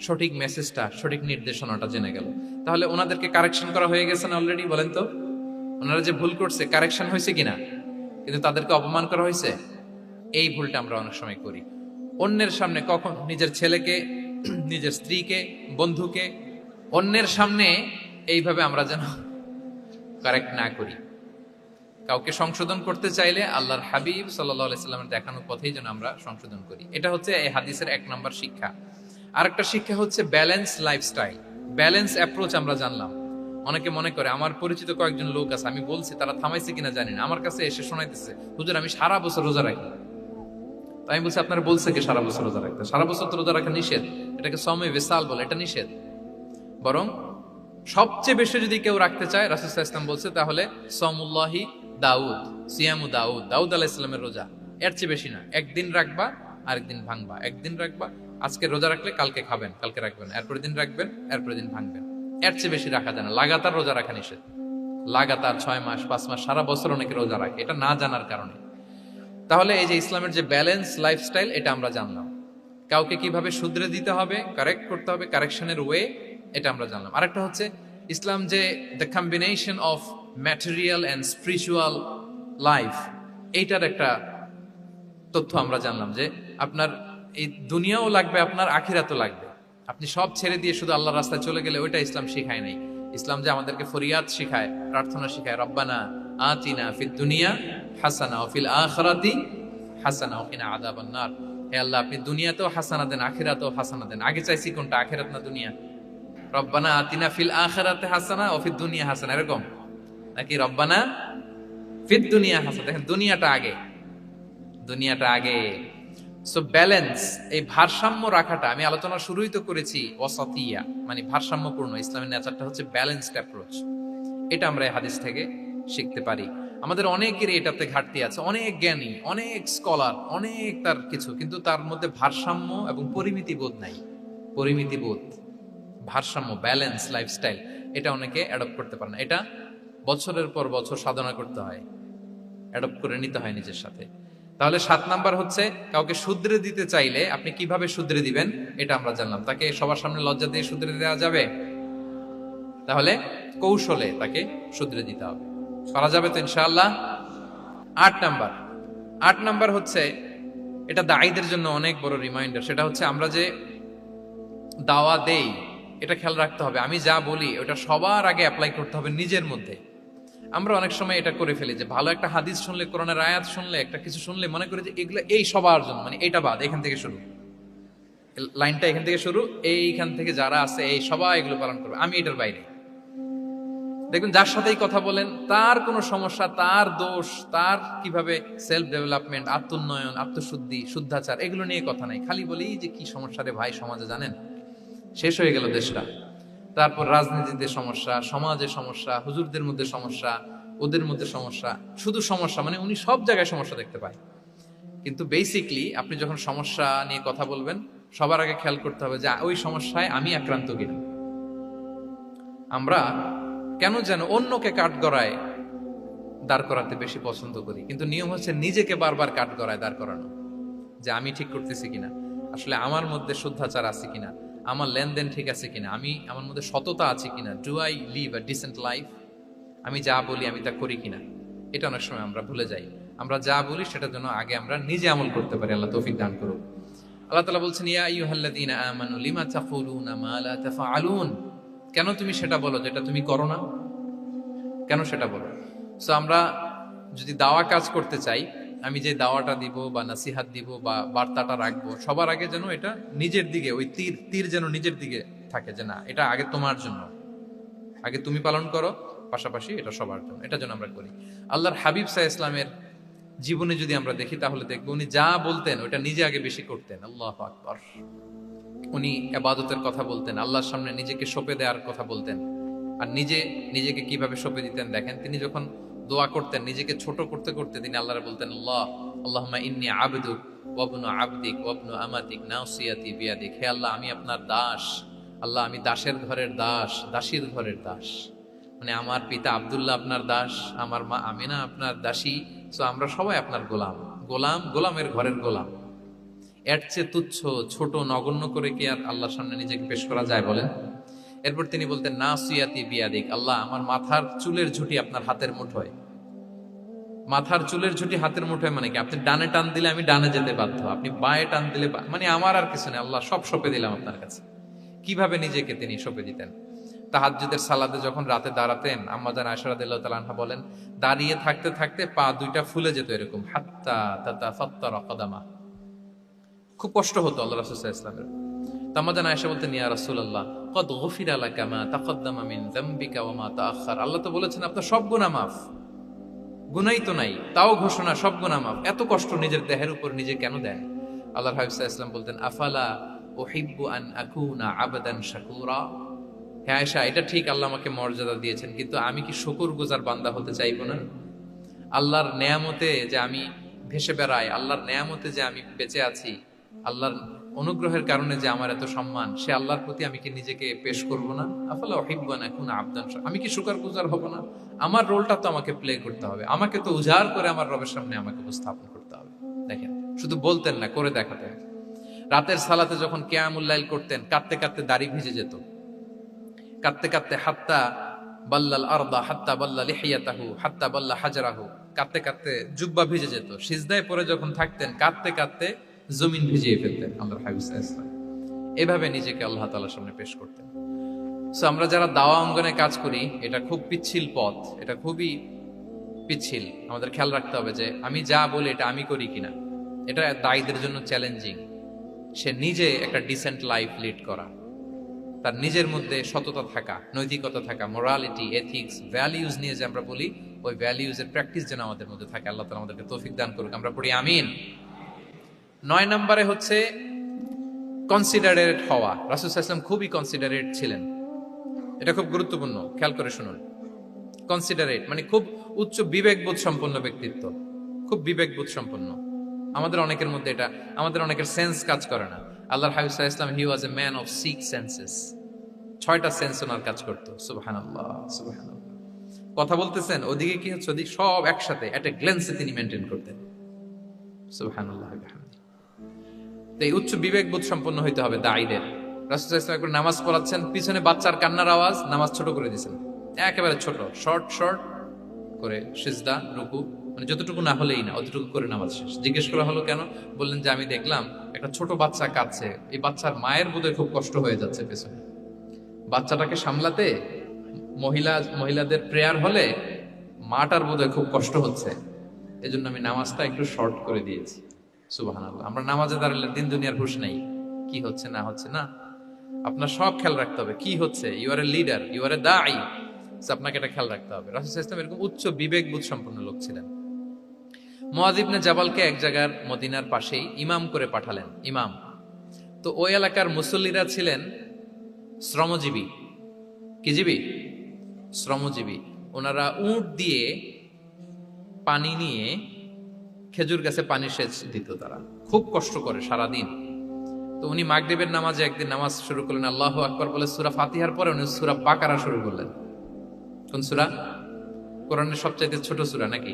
A: সঠিক মেসেজটা, সঠিক নির্দেশনাটা জেনে গেল। তাহলে ওনাদেরকে কারেকশন করা হয়ে গেছে না অলরেডি? বলেন তো, ওনারা যে ভুল করছে কারেকশন হয়েছে কিনা? কিন্তু তাদেরকে অপমান করা হয়েছে। এই ভুলটা আমরা অনেক সময় করি। অন্যের সামনে কখন নিজের ছেলেকে, নিজের স্ত্রীকে, বন্ধুকে অন্যের সামনে এইভাবে আমরা যেন কারেক্ট না করি। কাউকে সংশোধন করতে চাইলে আল্লাহর হাবিব সাল্লাল্লাহু আলাইহি সাল্লামের দেখানো পথেই যেন আমরা সংশোধন করি। এটা হচ্ছে এই হাদিসের 1 নম্বর শিক্ষা। আরেকটা শিক্ষা হচ্ছে ব্যালেন্স লাইফস্টাইল, ব্যালেন্স অ্যাপ্রোচ আমরা জানলাম। অনেকে মনে করে, আমার পরিচিত কয়েকজন লোক আছে, আমি বলছি, তারা থামাইছে কিনা জানি না, আমার কাছে এসে শোনাইতেছে, হুজুর আমি সারা বছর রোজা রাখি। তো আমি বলছি, আপনারা বলছে কি সারা বছর রোজা রাখতে? সারা বছর তো রোজা রাখা নিষেধ, এটাকে সময় বিসাল বলে, এটা নিষেধ। বরং সবচেয়ে বেশি যদি কেউ রাখতে চায়, রাসূল সাল্লাল্লাহু আলাইহি ওয়াসাল্লাম বলছে, তাহলে সাওমুল্লাহি দাউদ, সিয়ামু দাউদ, দাউদ আলাইহিস সালামের রোজা। এর চেয়ে বেশি না। একদিন রাখবা, আরেকদিন ভাঙবা, একদিন রাখবা, আজকে রোজা রাখলে কালকে খাবেন, কালকে রাখবেন, এরপরের দিন রাখবেন, এরপরের দিন ভাঙবেন। এর চেয়ে বেশি রাখা যায় না। লাগাতার রোজা রাখা নিষেধ। লাগাতার 6 মাস, 5 মাস, সারা বছর অনেকে রোজা রাখে, এটা না জানার কারণে। তাহলে এই যে ইসলামের যে ব্যালেন্স লাইফস্টাইল, এটা আমরা জানলাম। কাউকে কিভাবে শুধরে দিতে হবে, কারেক্ট করতে হবে, কারেকশনের ওয়ে, এটা আমরা জানলাম। আরেকটা হচ্ছে ইসলাম যে the combination of material and spiritual life, এইটার একটা তথ্য আমরা জানলাম যে আপনার এই দুনিয়াও লাগবে, আপনার আখিরাতও লাগবে। আপনি সব ছেড়ে দিয়ে শুধু আল্লাহর রাস্তায় চলে গেলে ওইটা ইসলাম শিখায় নাই। ইসলাম যে আমাদেরকে ফরিয়াদ শিখায়, প্রার্থনা শিখায়, রব্বানা আতিনা ফিদ দুনিয়া হাসানা ওয়া ফিল আখিরাতি হাসানা ওয়া কিনা আযাবান নার। হে আল্লাহ, আপনি দুনিয়াতেও হাসানা দেন, আখিরাতেও হাসানা দেন। আগে চাইছি কোনটা, আখিরাত না দুনিয়া? রব্বানা আতিনা ফিল আখিরাতি হাসানা ওয়া ফিদ দুনিয়া হাসানা, এরকম নাকি রব্বানা ফিদ দুনিয়া হাসানা? দেখেন, দুনিয়াটা আগে, দুনিয়াটা আগে। সো ব্যালেন্স, এই ভারসাম্য রাখাটা, আমি আলোচনা শুরুই তো করেছি ওয়াসাতিয়া, মানে ভারসাম্যপূর্ণ। ইসলামের নেচারটা হচ্ছে ব্যালেন্সড অ্যাপ্রোচ। এটা আমরা এই হাদিস থেকে শিখতে পারি। আমাদের অনেকেরই এটাতে ঘাটতি আছে, অনেক জ্ঞানী, অনেক স্কলার, অনেক তার কিছু, কিন্তু তার মধ্যে ভারসাম্য এবং পরিমিতি বোধ নাই। পরিমিতি বোধ, ভারসাম্য, ব্যালেন্স লাইফস্টাইল, এটা অনেকে অ্যাডপ্ট করতে পারে না। এটা বছরের পর বছর সাধনা করতে হয়, অ্যাডপ্ট করে নিতে হয় নিজের সাথে। তাহলে 7 নাম্বার হচ্ছে, কাউকে শুধরে দিতে চাইলে আপনি কিভাবে শুধরে দিবেন, এটা আমরা জানলাম। তাকে সবার সামনে লজ্জা দিয়ে শুধরে দেওয়া যাবে? তাহলে কৌশলে তাকে শুধরে দিতে হবে। পারা যাবে তো ইনশাআল্লাহ? 8 নাম্বার হচ্ছে, এটা দায়ীদের জন্য অনেক বড় রিমাইন্ডার। সেটা হচ্ছে, আমরা যে দাওয়া দেই, এটা খেয়াল রাখতে হবে, আমি যা বলি ওটা সবার আগে অ্যাপ্লাই করতে হবে নিজের মধ্যে। আমরা অনেক সময় এটা করে ফেলি যে ভালো একটা হাদিস শুনলে, কোরআনের আয়াত শুনলে, একটা কিছু শুনলে মনে করি যে এগুলো এই সবার জন্য, মানে এটা বাদ, এখান থেকে শুরু, লাইনটা এখান থেকে শুরু, এইখান থেকে যারা আছে এই সবাই এগুলো পালন করবে, আমি এটার বাইরে। দেখবেন যার সাথেই কথা বলেন, তার কোনো সমস্যা, তার দোষ, তার কিভাবে সেলফ ডেভেলপমেন্ট, আত্মোন্নয়ন, আত্মশুদ্ধি, শুদ্ধাচার, এগুলো নিয়ে কথা নাই। খালি বলি যে কি সমস্যা রে ভাই সমাজে, জানেন, শেষ হয়ে গেল দেশটা। তারপর রাজনীতিতে সমস্যা, সমাজে সমস্যা, হুজুরদের মধ্যে সমস্যা, ওদের মধ্যে সমস্যা, শুধু সমস্যা, মানে উনি সব জায়গায় সমস্যা দেখতে পায়। কিন্তু বেসিকলি আপনি যখন সমস্যা নিয়ে কথা বলবেন, সবার আগে খেয়াল করতে হবে যে ওই সমস্যায় আমি আক্রান্ত কিনা। আমরা কেন যেন অন্যকে কাঠগড়ায় দাঁড় করাতে বেশি পছন্দ করি, কিন্তু নিয়ম হচ্ছে নিজেকে বারবার কাঠগড়ায় দাঁড় করানো, যে আমি ঠিক করতেছি কিনা, আসলে আমার মধ্যে শুদ্ধাচার আছে কিনা, আমার লেনদেন ঠিক আছে কিনা, আমি আমার মধ্যে সততা আছে কিনা, do I live a decent life, আমি যা বলি আমি তা করি কিনা। এটা অনেক সময় আমরা ভুলে যাই। আমরা যা বলি সেটার জন্য আগে আমরা নিজে আমল করতে পারি। আল্লাহ তৌফিক দান করুক। আল্লাহ তাআলা বলছেন, ইয়া আইয়ুহাল্লাযীনা আমানু লিমা তাকুলুনা মা লা তাফআলুন, কেন তুমি সেটা বলো যেটা তুমি করো না? কেন সেটা বলো? সো আমরা যদি দাওয়া কাজ করতে চাই, আমি যে দাওয়াটা দিব বা নাসিহাত দিব বা বার্তাটা রাখবো, সবার আগে যেন এটা নিজের দিকে, ওই তীর যেন নিজের দিকে থাকে, যে না, এটা আগে তোমার জন্য, আগে তুমি পালন করো, পাশাপাশি এটা সবার জন্য, এটা যেন আমরা করি। আল্লাহর হাবিব সাল্লাল্লাহু আলাইহি ইসলামের জীবনে যদি আমরা দেখি, তাহলে দেখবো উনি যা বলতেন ওটা নিজে আগে বেশি করতেন। আল্লাহু আকবার। উনি ইবাদতের কথা বলতেন, আল্লাহর সামনে নিজেকে সঁপে দেওয়ার কথা বলতেন। আর নিজেকে কিভাবে সঁপে দিতেন দেখেন, তিনি যখন দোয়া করতেন, নিজেকে ছোট করতে করতে তিনি আল্লাহরে বলতেন, আল্লাহুম্মা ইন্নী আবদুক ওয়া ইবনু আবদিক ওয়া ইবনু আমাতিক নাসিয়াতি বিয়াদিক। হে আল্লাহ, আমি আপনার দাস। আল্লাহ, আমি দাসের ঘরের দাস, দাসীর ঘরের দাস। মানে আমার পিতা আব্দুল্লাহ আপনার দাস, আমার মা আমিনা আপনার দাসী। সো আমরা সবাই আপনার গোলামের ঘরের গোলাম। এর চেয়ে তুচ্ছ, ছোট, নগণ্য করে কি আর আল্লাহর সামনে নিজেকে পেশ করা যায় বলেন? এরপর তিনি বলতেন, নাসিয়াতি বিয়াদিক। আল্লাহ, আমার মাথার চুলের ঝুঁটি আপনার হাতের মুঠোয়। মাথার চুলের ঝুঁটি হাতের মুঠোয় মানে কি? আপনি ডানে টান দিলে আমি ডানে যেতে বাধ্য, আপনি বাঁয়ে টান দিলে মানে আমার আর কিছু নেই, আল্লাহ সব সঁপে দিলাম আপনার কাছে। কিভাবে নিজেকে তিনি সঁপে দিতেন? তাহাজ্জুদের সালাতে যখন রাতে দাঁড়াতেন, আম্মা জান আয়েশা রাদিয়াল্লাহু তাআলা আনহা বলেন, দাঁড়িয়ে থাকতে থাকতে পা দুইটা ফুলে যেত এরকম, হাত্তা তাতাফাত্তারা কদামা। খুব কষ্ট হতো আল্লাহ রাসূল সাল্লাল্লাহু আলাইহি ওয়াসাল্লামের। তো আম্মা জান আয়েশা বলতেন, ইয়া রাসূলুল্লাহ, ক্বাদ গুফিরা লাকা মা তাকদ্দামা মিন যামবিকা ওয়া মা তাআখার। আল্লাহ তো বলেছেন আপনার সব গুনাহ মাফ, গুনাই তো নাই, তাও ঘোষণা সব গুনাহ মাফ। এত কষ্ট নিজের দেহের উপর নিজে কেন দেন? আল্লাহর হাবিব সাল্লাল্লাহু আলাইহি ওয়াসাল্লাম বলতেন, আফালা উহিব্বু আন আকুনা আবদান শাকুরা। হে আয়েশা, এটা ঠিক, আল্লাহ আমাকে মর্যাদা দিয়েছেন, কিন্তু আমি কি শুকরগুজার বান্দা হতে চাইবো না? আল্লাহর নেয়ামতে যে আমি ভেসে বেড়াই, আল্লাহর নেয়ামতে যে আমি বেঁচে আছি, আল্লাহর অনুগ্রহের কারণে যে আমার এত সম্মান, সে আল্লাহর প্রতি আমি কি নিজেকে পেশ করব না? আফালা উহিব্বু আন আকুনা আবদান শাকুরা। আমি কি শুকরগুজার হব না? আমার রোলটা তো আমাকে প্লে করতে হবে, আমাকে তো উজাড় করে আমার রবের সামনে আমাকে উপস্থাপন করতে হবে। দেখেন, শুধু বলতেন না, করে দেখাতেন। রাতের সালাতে যখন কিয়ামুল লাইল করতেন, কাঁদতে কাঁদতে দাড়ি ভিজে যেত, কাঁদতে কাঁদতে হাত্তা বাল্লাল আরদা হাত্তা বাল্লা লিহিয়াতাহু হাত্তা বাল্লা হাজারাহু, কাঁদতে কাঁদতে জুব্বা ভিজে যেত। সিজদায় পরে যখন থাকতেন, কাঁদতে কাঁদতে জমিন ভিজিয়ে ফেলতেন আল্লাহর হাবিব সাল্লাল্লাহু আলাইহি ওয়াসাল্লাম। এভাবে নিজেকে আল্লাহ তাআলার সামনে পেশ করতেন। সো আমরা যারা দাওয়া অঙ্গনে কাজ করি, এটা খুব পিচ্ছিল পথ, এটা খুবই পিচ্ছিল। আমাদের খেয়াল রাখতে হবে যে আমি যা বলি এটা আমি করি কিনা। এটা দায়ীদের জন্য চ্যালেঞ্জিং। সে নিজে একটা ডিসেন্ট লাইফ লিড করা, তার নিজের মধ্যে সততা থাকা, নৈতিকতা থাকা, মোরালিটি, এথিক্স, ভ্যালিউজ নিয়ে যে আমরা বলি, ওই ভ্যালিউজের প্র্যাকটিস যেন আমাদের মধ্যে থাকে। আল্লাহ তাআলা আমাদেরকে তৌফিক দান করুক, আমরা পড়ি আমিন। 9 নম্বরে হচ্ছে কনসিডারেট হওয়া। রাসূল সাল্লাল্লাহু আলাইহি ওয়াসাল্লাম খুবই কনসিডারেট ছিলেন। এটা খুব গুরুত্বপূর্ণ, খেয়াল করে শুনুন। কনসিডারেট মানে খুব উচ্চ বিবেকবোধ সম্পন্ন ব্যক্তিত্ব, খুব বিবেকবোধ সম্পন্ন। আমাদের অনেকের মধ্যে এটা, আমাদের অনেকের সেন্স কাজ করে না। আল্লাহর হাবিব সাল্লাল্লাহু আলাইহি ওয়াসাল্লাম, he was a man of 6 senses. 6টা সেন্স ওনার কাজ করতো। সুবহানাল্লাহ, সুবহানাল্লাহ। কথা বলতেছেন, ওদিকে কি হচ্ছে, ওদিকে সব একসাথে এট এ গ্ল্যান্সে তিনি মেইনটেইন করতেন। সুবহানাল্লাহ ওয়া বিহামদিহি। এই উচ্চ বিবেকবোধ সম্পন্ন হইতে হবে দাঈদের। রাসূল সাল্লাল্লাহু আলাইহি ওয়াসাল্লাম একবার নামাজ পড়াচ্ছেন, পিছনে বাচ্চার কান্নার আওয়াজ, নামাজ ছোট করে দিয়েছেন, একেবারে ছোট, শর্ট করে সিজদা, রুকু, মানে যতটুকু না হলেই না, অতটুকু করে নামাজ শেষ। জিজ্ঞেস করা হলো কেন? বললেন যে আমি দেখলাম একটা ছোট বাচ্চা কাঁদছে, এই বাচ্চার মায়ের বোধহয় খুব কষ্ট হয়ে যাচ্ছে পেছনে, বাচ্চাটাকে সামলাতে মহিলাদের প্রেয়ার হলে মাটার বোধহয় খুব কষ্ট হচ্ছে, এজন্য আমি নামাজটা একটু শর্ট করে দিয়েছি। সুবহানাল্লাহ। আমরা নামাজে দাঁড়ালে দিন দুনিয়ার হুঁশ নেই, কি হচ্ছে না হচ্ছে না। আপনার সব খেয়াল রাখতে হবে, কি হচ্ছে। You are a leader, you are a দাঈ, আপনাকে এটা খেয়াল রাখতে হবে। রাসূল সাল্লাল্লাহু আলাইহি ওয়াসাল্লাম এরকম উচ্চ বিবেকবোধ সম্পন্ন লোক ছিলেন। মুআয ইবনে জাবালকে এক জায়গার মদিনার পাশেই ইমাম করে পাঠালেন, ইমাম। তো ওই এলাকার মুসল্লিরা ছিলেন শ্রমজীবী। কি জীবী? শ্রমজীবী। ওনারা উট দিয়ে পানি নিয়ে খেজুর গাছে পানি সেচ দিত, তারা খুব কষ্ট করে সারাদিন। তো উনি মাগরিবের নামাজে একদিন নামাজ শুরু করলেন, আল্লাহু আকবার বলে সূরা ফাতিহার পরে উনি সূরা বাকারা শুরু করলেন। কোন সূরা? কোরআনের সবচাইতে ছোট সূরা নাকি?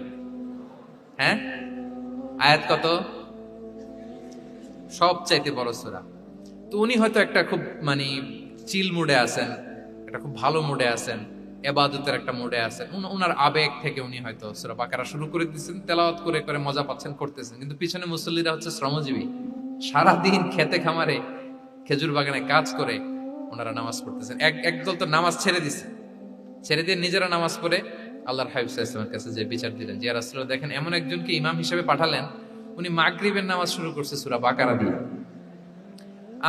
A: হ্যাঁ, আয়াত কত? সবচাইতে বড় সূরা। তো উনি হয়তো একটা খুব মানে চিল মুডে আছেন, একটা খুব ভালো মুডে আছেন, ইবাদতের একটা মুডে আছেন। উনার আবেগ থেকে উনি হয়তো সূরা বাকারা শুরু করে দিয়েছেন, তেলাওয়াত করে করে মজা পাচ্ছেন, করতেছেন। কিন্তু পিছনে মুসল্লিরা হচ্ছে শ্রমজীবী, সারাদিন খেতে খামারে খেজুর বাগানে কাজ করে ওনারা নামাজ পড়তেছেন। একদল তো নামাজ ছেড়ে দিছে, ছেড়ে দিয়ে নিজেরা নামাজ পড়ে আল্লাহর হাবিব সাল্লাল্লাহু আলাইহি ওয়াসাল্লামের কাছে যে বিচার দিলেন যে ইয়া রাসূলুল্লাহ, দেখেন এমন একজনকে ইমাম হিসেবে পাঠালেন, উনি মাগরিবের নামাজ শুরু করছে সূরা বাকারা দিয়ে।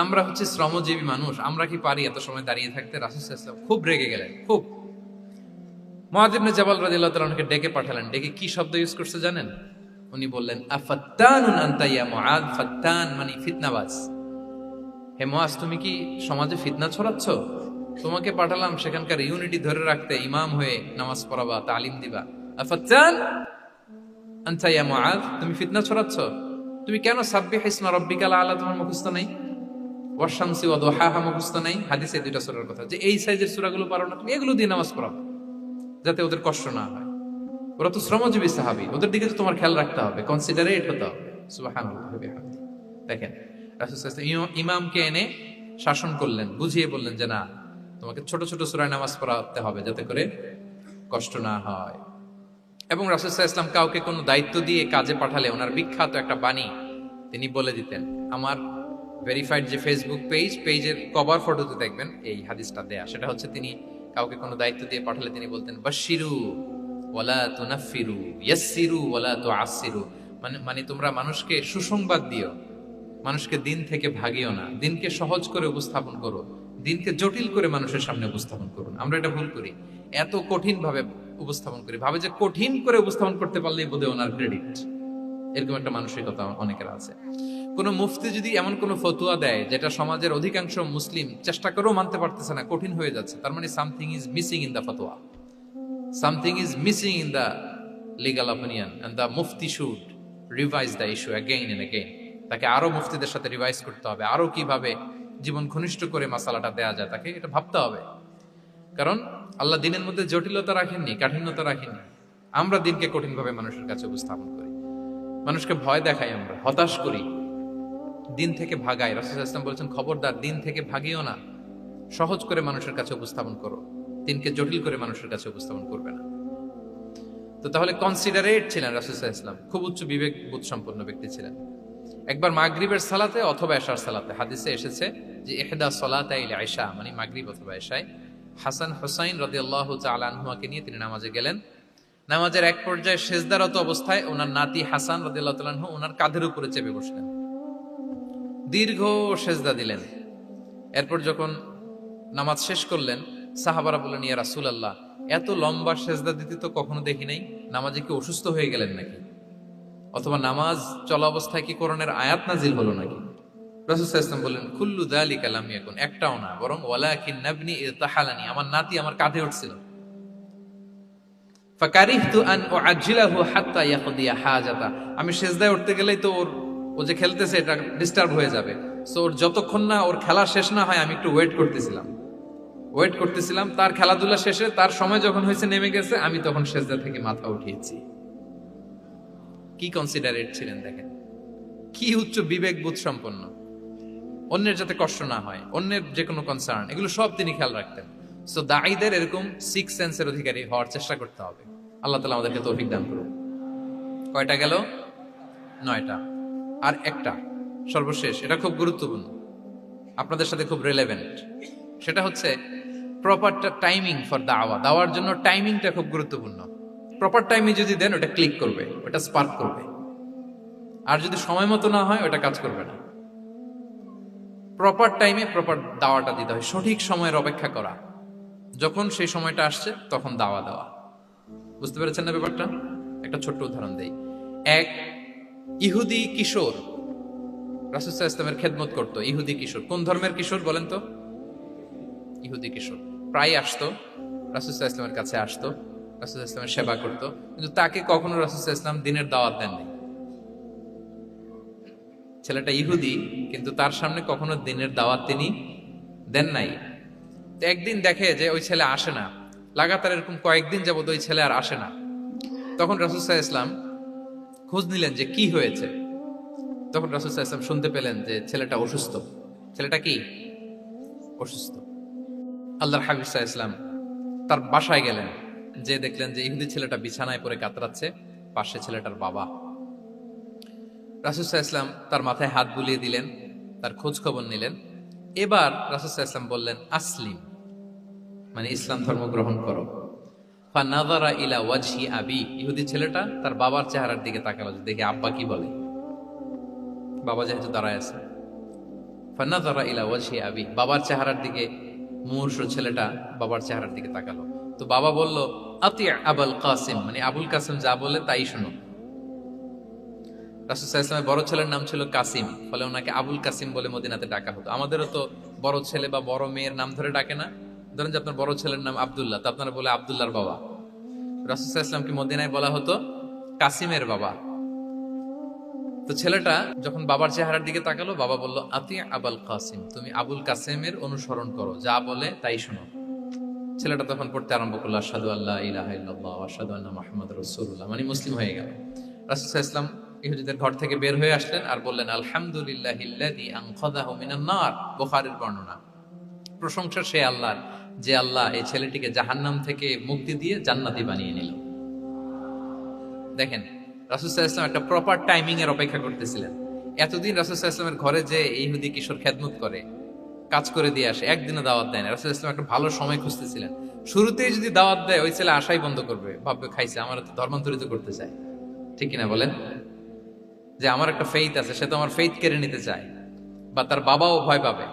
A: আমরা হচ্ছে শ্রমজীবী মানুষ, আমরা কি পারি এত সময় দাঁড়িয়ে থাকতে? রাসূল সাল্লাল্লাহু আলাইহি ওয়াসাল্লাম খুব রেগে গেলেন, খুব। মুআয ইবনে জাবাল রাদিয়াল্লাহু তাআলা ওনাকে ডেকে পাঠালেন। ডেকে কি শব্দ ইউজ করছে জানেন? উনি বললেন, আফাত্তানুন আনতা ইয়া মুআয। ফাত্তান মানে ফিতনাবাজ। হে মুআয, তুমি কি সমাজে ফিতনা ছড়াচ্ছ? তোমাকে পাঠালাম সেখানকার ইউনিটি ধরে রাখতে, ইমাম হয়ে নামাজ পড়াবা, তালিম দিবা। আফাত্তান আনতা ইয়া মুআয, তুমি ফিতনা ছড়াচ্ছ? তুমি কেন সাব্বিহ ইসমা রাব্বিকাল আলা তোমার মুখস্থ নাই? ওয়াশ-শামসি ওয়া দুহাহা মুখস্থ নাই? হাদিসে দুইটা সূরার কথা, যে এই সাইজের সূরাগুলো পারো না, তুমি এগুলো দিয়ে নামাজ পড়াবা যাতে ওদের কষ্ট না হয়। ওরা তো শ্রমজীবী সাহাবী, ওদের দিকে তো তোমার খেয়াল রাখতে হবে, কনসিডারেট হতে হবে। সুবহানাল্লাহ। দেখেন রাসূল সাল্লাল্লাহু আলাইহি ওয়াসাল্লাম ইমামকে এনে শাসন করলেন, বুঝিয়ে বললেন যে না, তোমাকে ছোট ছোট সূরায় নামাজ পড়াতে হবে যাতে করে কষ্ট না হয়। এবং রাসূল সাল্লাল্লাহু আলাইহি ওয়াসাল্লাম কাউকে কোনো দায়িত্ব দিয়ে কাজে পাঠালে ওনার বিখ্যাত একটা বাণী তিনি বলে দিতেন। আমার ভেরিফাইড যে ফেসবুক পেজের কভার ফটোতে দেখবেন এই হাদিসটা দেয়া। সেটা হচ্ছে তিনি কাউকে কোনো দায়িত্ব দিয়ে পাঠালে তিনি বলতেন, বাশশিরু ওয়ালা তুনাফফিরু, ইয়াসসিরু ওয়ালা তুআসসিরু। মানে তোমরা মানুষকে সুসংবাদ দিও, মানুষকে দিন থেকে ভাগিও না, দিনকে সহজ করে উপস্থাপন করো, দিনকে জটিল করে মানুষের সামনে উপস্থাপন করুন। আমরা এটা ভুল করি, এত কঠিন ভাবে উপস্থাপন করি, ভাবে যে কঠিন করে উপস্থাপন করতে পারলেই বোধহয় ওনার ক্রেডিট। এরকম একটা মানসিকতা অনেকের আছে। কোন মুফতি যদি এমন কোন ফতুয়া দেয় যেটা সমাজের অধিকাংশ মুসলিম চেষ্টা করেও মানতে পারতেছে না, কঠিন হয়ে যাচ্ছে, তার মানে something is missing in the ফতোয়া, something is missing in the legal opinion, and the মুফতি should revise the issue again and again. তাকে আরো মুফতিদের সাথে রিভাইজ করতে হবে, আরো কিভাবে জীবন ঘনিষ্ঠ করে মাসালাটা দেয়া যায় তাকে এটা ভাবতে হবে। কারণ আল্লাহ দিনের মধ্যে জটিলতা রাখেননি, কাঠিন্যতা রাখেননি। আমরা দিনকে কঠিন ভাবে মানুষের কাছে উপস্থাপন করি, মানুষকে ভয় দেখাই, আমরা হতাশ করি, দিন থেকে ভাগাই। রাসূল সাল্লাল্লাহু আলাইহি ওয়াসাল্লাম বলেছেন, খবরদার দিন থেকে ভাগিও না, সহজ করে মানুষের কাছে উপস্থাপন করো, দিনকে জটিল করে মানুষের কাছে উপস্থাপন করবে না। তো তাহলে কনসিডারেট ছিলেন রাসূল সাল্লাল্লাহু আলাইহি ওয়াসাল্লাম, খুব উচ্চ বিবেক বোধ সম্পন্ন ব্যক্তি ছিলেন। একবার মাগরিবের সালাতে অথবা এশার সালাতে হাদিসে এসেছে যে ইহদা সালাতাইল ইশা মানে মাগরিব অথবা এশায় হাসান হুসাইন রাদিয়াল্লাহু তাআলা আনহুমাকে নিয়ে তিনি নামাজে গেলেন। নামাজের এক পর্যায়ে সেজদারত অবস্থায় ওনার নাতি হাসান রাদিয়াল্লাহু তাআলা আনহু ওনার কাঁধের উপরে চেপে বসলেন, দীর্ঘ সেজদা দিলেন। এরপর যখন নামাজ শেষ করলেন, সাহাবারা বললেন, ইয়া রাসূলুল্লাহ, এত লম্বা সেজদা দিতে তো কখনো দেখি নাই, নামাজে কি অসুস্থ হয়ে গেলেন নাকি? অথবা নামাজ চলা অবস্থায় কি কোরআনের আয়াত নাজিল হলো নাকি? রাসূল সাল্লাল্লাহু আলাইহি ওয়াসাল্লাম বললেন, কুল্লু যালিকা লাম ইয়াকুন, একটাও না, বরং ওয়ালাকিন নাবনি ইরতাহালানি, আমার নাতি আমার কাঁধে উঠছিল। ফাকারিহতু আন উআজ্জিলাহু হাত্তা ইয়াকদিয়া হাজাতা, আমি সেজদায় উঠতে গেলেই তো ও যে খেলতেছে এটা ডিস্টার্ব হয়ে যাবে, সো ওর যতক্ষণ না ওর খেলা শেষ না হয় আমি একটু ওয়েট করতেছিলাম। তার খেলাধুলা শেষে তার সময় যখন হয়েছে নেমে গেছে, আমি তখন সেজদা থেকে মাথা উঠিয়েছি। কি কনসিডারেট ছিলেন দেখেন, কি উচ্চ বিবেক বোধ সম্পন্ন। অন্যের যাতে কষ্ট না হয়, অন্যের যে কোনো কনসার্ন, এগুলো সব তিনি খেয়াল রাখতেন। সো দাঈদের এরকম সিক্স সেন্সের অধিকারী হওয়ার চেষ্টা করতে হবে। আল্লাহ তাআলা আমাদেরকে তৌফিক দান করুন। কয়টা গেল? 9টা। আর একটা সর্বশেষ, এটা খুব গুরুত্বপূর্ণ, আপনাদের সাথে খুব রিলেভেন্ট। সেটা হচ্ছে প্রপার টাইমিং ফর দাওয়া। দাওয়ার জন্য টাইমিংটা খুব গুরুত্বপূর্ণ। প্রপার টাইমে যদি দেন ওটা ক্লিক করবে, ওটা স্পার্ক করবে। আর যদি সময় মতো না হয় ওটা কাজ করবে না। প্রপার টাইমে প্রপার দাওয়াটা দিতে হয়, সঠিক সময়ের অপেক্ষা করা, যখন সেই সময়টা আসছে তখন দাওয়া দেওয়া। বুঝতে পেরেছেন না ব্যাপারটা? একটা ছোট্ট উদাহরণ দেই। এক ইহুদি কিশোর রাসূল সাল্লাল্লাহু আলাইহি ওয়াসাল্লামের খেদমত করতো। ইহুদি কিশোর, কোন ধর্মের কিশোর বলেন তো? ইহুদি কিশোর। প্রায় আসতো রাসূল সাল্লাল্লাহু আলাইহি ওয়াসাল্লামের কাছে, আসতো রাসূল সাল্লাল্লাহু আলাইহি ওয়াসাল্লামের সেবা করতো, কিন্তু তাকে কখনো রাসূল সাল্লাল্লাহু আলাইহি ওয়াসাল্লাম দিনের দাওয়াত দেননি। ছেলেটা ইহুদি, কিন্তু তার সামনে কখনো দিনের দাওয়াত তিনি দেন নাই। তো একদিন দেখে যে ওই ছেলে আসে না, লাগাতার এরকম কয়েকদিন যাবত ওই ছেলে আর আসে না। তখন রাসূল সাল্লাল্লাহু আলাইহি ওয়াসাল্লাম খোঁজ নিলেন যে কি হয়েছে। তখন রাসূল সাল্লাল্লাহু আলাইহি ওয়াসাল্লাম শুনতে পেলেন যে ছেলেটা অসুস্থ। ছেলেটা কি অসুস্থ। আল্লাহর হাবিব সাল্লাল্লাহু আলাইহি ওয়াসাল্লাম তার বাসায় গেলেন, যে দেখলেন যে ইহুদি ছেলেটা বিছানায় পড়ে কাতরাচ্ছে, পাশে ছেলেটার বাবা। রাসূল সাল্লাল্লাহু আলাইহি ওয়াসাল্লাম তার মাথায় হাত বুলিয়ে দিলেন, তার খোঁজ খবর নিলেন। এবার রাসূল সাল্লাল্লাহু আলাইহি ওয়াসাল্লাম বললেন, আসলিম, মানে ইসলাম ধর্ম গ্রহণ করো। ফানাযারা ইলা ওয়াজহি আবি, ইহুদি ছেলেটা তার বাবার চেহারার দিকে তাকালো, দেখি আব্বা কি বলে। বাবা যেহেতু দাঁড়ায় আছে, ফানাযারা ইলা ওয়াজহি আবি, বাবার চেহারার দিকে মুমূর্ষু ছেলেটা বাবার চেহারার দিকে তাকালো। তো বাবা বলল, আতি আবুল কাসিম, মানে আবুল কাসিম যা বলে তাই শোনো। রাসূল সাল্লাল্লাহু আলাইহি ওয়াসাল্লামের বড় ছেলের নাম ছিল কাসিম, ফলে ওনাকে আবুল কাসিম বলে মদিনাতে ডাকা হতো। আমাদেরও তো বড় ছেলে বা বড় মেয়ের নাম ধরে ডাকে না? ধরেন যে আপনার বড় ছেলের নাম আব্দুল্লাহ, তো আপনারা বলে আব্দুল্লাহর বাবা। রাসূল সাল্লাল্লাহু আলাইহি ওয়াসাল্লামকে মদিনায় বলা হতো কাসিমের বাবা। তো ছেলেটা যখন বাবার চেহারার দিকে তাকালো, বাবা বলল, আতি আবুল কাসিম, তুমি আবুল কাসিমের অনুসরণ করো, যা বলে তাই শোনো। ছেলেটা তখন পড়তে আরম্ভ করলো, আশহাদু আল্লা ইলাহা ইল্লাল্লাহ ওয়া আশহাদু আন্না মুহাম্মাদুর রাসূলুল্লাহ, মানে মুসলিম হয়ে গেল। রাসূল সাল্লাল্লাহু আলাইহি ওয়াসাল্লাম ইহুদিদের ঘর থেকে বের হয়ে আসলেন আর বললেন, আলহামদুলিল্লাহিল্লাযী আনকাযাহু মিনান নার, বুখারীর বর্ণনা। প্রশংসা সে আল্লাহর, যে আল্লাহ এই ছেলেটিকে জাহান্নাম থেকে মুক্তি দিয়ে জান্নাতি বানিয়ে নিল। দেখেন, রাসূল সাল্লাল্লাহু আলাইহি ওয়াসাল্লাম একটা প্রপার টাইমিং এর অপেক্ষা করতেছিলেন। এতদিন রাসূল সাল্লাল্লাহু আলাইহি ওয়াসাল্লামের ঘরে যে ইহুদি কিশোর খেদমত করে, কাজ করে দিয়ে আসে, একদিনও দাওয়াত দেয় না। রাসূল সাল্লাল্লাহু আলাইহি ওয়াসাল্লাম একটা ভালো সময় খুঁজতেছিলেন। শুরুতেই যদি দাওয়াত দেয়, ওই ছেলে আশাই বন্ধ করবে, ভাববে খাইছে, আমার তো ধর্মান্তরিত করতে চায়। ঠিক কিনা বলেন? যে আমার একটা ফেইথ আছে, সে তো আমার ফেইথ কেড়ে নিতে চায়, বা তার বাবাও ভয় পাবে।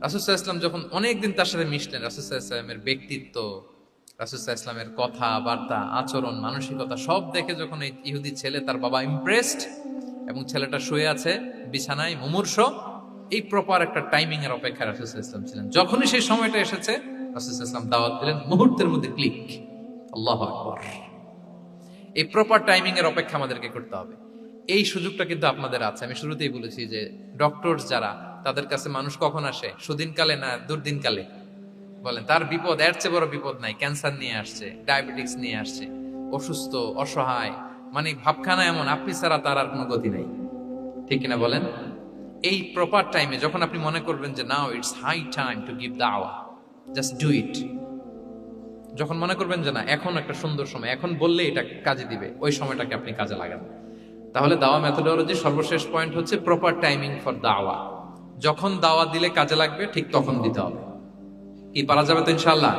A: রাসূল সাল্লাল্লাহু আলাইহি ওয়াসাল্লাম যখন অনেকদিন তার সাথে মিশলেন, রাসূল সাল্লাল্লাহু আলাইহি ওয়াসাল্লামের ব্যক্তিত্ব, রাসূল সাল্লাল্লাহু আলাইহি ওয়াসাল্লামের কথা বার্তা, আচরণ, মানসিকতা সব দেখে যখন এই ইহুদি ছেলে, তার বাবা ইমপ্রেসড, এবং ছেলেটা শুয়ে আছে বিছানায় মুমূর্ষ, এই প্রপার একটা টাইমিং এর অপেক্ষায় রাসূল সাল্লাল্লাহু আলাইহি ওয়াসাল্লাম ছিলেন। যখনই সেই সময়টা এসেছে, রাসূল সাল্লাল্লাহু আলাইহি ওয়াসাল্লাম দাওয়াত দিলেন, মুহূর্তের মধ্যে ক্লিক। আল্লাহু আকবার। এই প্রপার টাইমিং এর অপেক্ষা আমাদেরকে করতে হবে। এই সুযোগটা কিন্তু আপনাদের আছে। আমি শুরুতেই বলেছি যে ডক্টর যারা, তাদের কাছে মানুষ কখন আসে? সুদিনকালে না দুর্দিনকালে? বলেন, তার বিপদ এর চেয়ে বড় বিপদ নাই। ক্যান্সার নিয়ে আসছে, ডায়াবেটিক্স নিয়ে আসছে, অসুস্থ, অসহায়, মানে ভাবখানা এমন, আপনি ছাড়া তার আর কোনো গতি নেই। ঠিক কিনা বলেন? এই প্রপার টাইমে যখন আপনি মনে করবেন যে now it's high time to give দাওয়া, জাস্ট ডু ইট। যখন মনে করবেন যে না, এখন একটা সুন্দর সময়, এখন বললে এটা কাজে দিবে, ওই সময়টাকে আপনি কাজে লাগান। তাহলে দাওয়া মেথোডোলজি সর্বশেষ পয়েন্ট হচ্ছে প্রপার টাইমিং ফর দাওয়া। যখন দাওয়া দিলে কাজে লাগবে, ঠিক তখন দিতে হবে। কি পারা যাবে তো ইনশাআল্লাহ?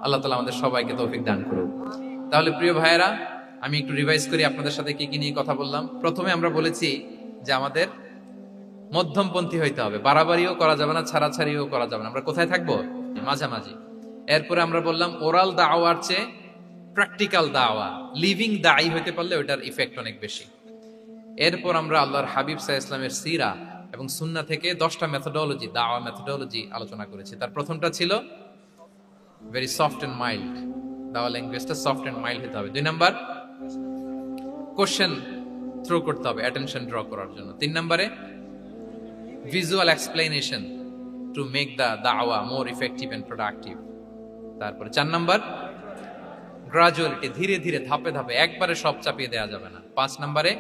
A: আল্লাহ তাআলা আমাদের সবাইকে তৌফিক দান করুন। তাহলে প্রিয় ভাইয়েরা, আমি একটু রিভাইজ করি আপনাদের সাথে কি কি নিয়ে কথা বললাম। প্রথমে আমরা বলেছি যে আমাদের মধ্যমপন্থী হইতে হবে, বাড়াবাড়িও করা যাবে না, ছাড়াছাড়িও করা যাবে না। আমরা কোথায় থাকবো? মাঝামাঝি। এরপরে আমরা বললাম ওরাল দাওয়ার চেয়ে প্র্যাকটিক্যাল দাওয়া, লিভিং দায়ী হইতে পারলে ওটার ইফেক্ট অনেক বেশি। এরপর আমরা আল্লাহর হাবিব সাল্লাল্লাহু আলাইহি ওয়াসাল্লামের সিরা এবং সুন্নাহ থেকে 10টা মেথোডোলজি, দাওয়া মেথোডোলজি আলোচনা করেছি। তার প্রথমটা ছিল ভেরি সফট এন্ড মাইল্ড, দাওয়া ল্যাঙ্গুয়েজটা সফট এন্ড মাইল্ড হতে হবে। 2 নাম্বার, কোশ্চেন থ্রো করতে হবে অ্যাটেনশন ড্র করার জন্য। 3 নম্বরে, visual explanation to make the দাওয়া মোর ইফেক্টিভ এন্ড প্রোডাক্টিভ। তারপরে 4 নাম্বার, গ্রাজুয়ালিটি, ধীরে ধীরে, ধাপে ধাপে, একবারে সব চাপিয়ে দেওয়া যাবে না। 5 নম্বরে,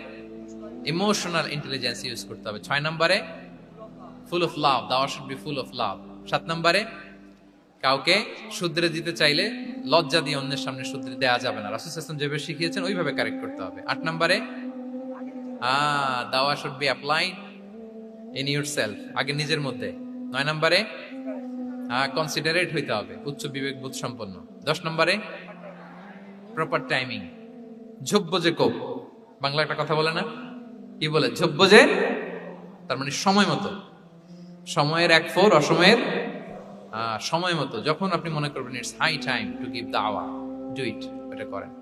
A: ইমোশনাল ইন্টেলিজেন্স ইউজ করতে হবে। 6 নম্বরে, ফুল অফ লাভ, দাওয়া should be full of love. 7 নম্বরে, কাউকে শুধরে দিতে চাইলে লজ্জা দিয়ে অন্যের সামনে শুধরে দেওয়া যাবে না, রাসূল সাল্লাল্লাহু আলাইহি ওয়াসাল্লাম যেভাবে শিখিয়েছেন ওইভাবে কারেক্ট করতে হবে। 8 নম্বরে, দাওয়া should be applied in yourself, আগে নিজের মধ্যে। 9 নম্বরে, কনসিডারেট হইতে হবে, উচ্চ বিবেক বোধ সম্পন্ন। 10 নম্বরে, প্রপার টাইমিং, ঝোপ্প যে কোপ, বাংলা একটা কথা বলে না, কি বলে? ঝোপ্প যে, তার মানে সময় মতো, সময়ের 1/4, অসময়ের সময় মতো। যখন আপনি মনে করবেন it's high time to give দাওয়া, ডু ইট, এটা করেন।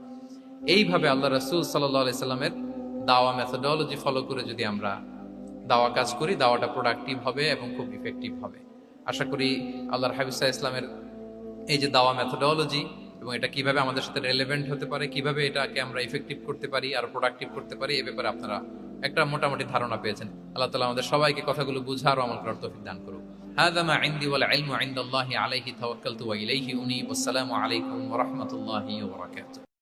A: এইভাবে আল্লাহ রাসূল সাল্লাল্লাহু আলাইহি সাল্লামের দাওয়া মেথোডোলজি ফলো করে যদি আমরা দাওয়া কাজ করি, দাওয়াটা প্রোডাক্টিভ হবে এবং খুব ইফেক্টিভ হবে। আশা করি আল্লাহর হাবিব সাল্লাল্লাহু আলাইহি ইসলামের এই যে দাওয়া মেথোডোলজি, এবং এটা কিভাবে আমাদের সাথে রেলেভেন্ট হতে পারে, কিভাবে এটাকে আমরা ইফেক্টিভ করতে পারি, আর প্রোডাক্টিভ করতে পারি, এই ব্যাপারে আপনারা একটা মোটামুটি ধারণা পেয়েছেন। আল্লাহ তাআলা আমাদের সবাইকে কথাগুলো বুঝার ও আমল করার তৌফিক দান করুন। হাযা মা ইনদি ওয়াল ইলমু ইনদাল্লাহি আলাইহি তাওয়াক্কালতু ওয়া ইলাইহি উনীব। আসসালামু আলাইকুম ওয়া রাহমাতুল্লাহি ওয়া বারাকাতুহু।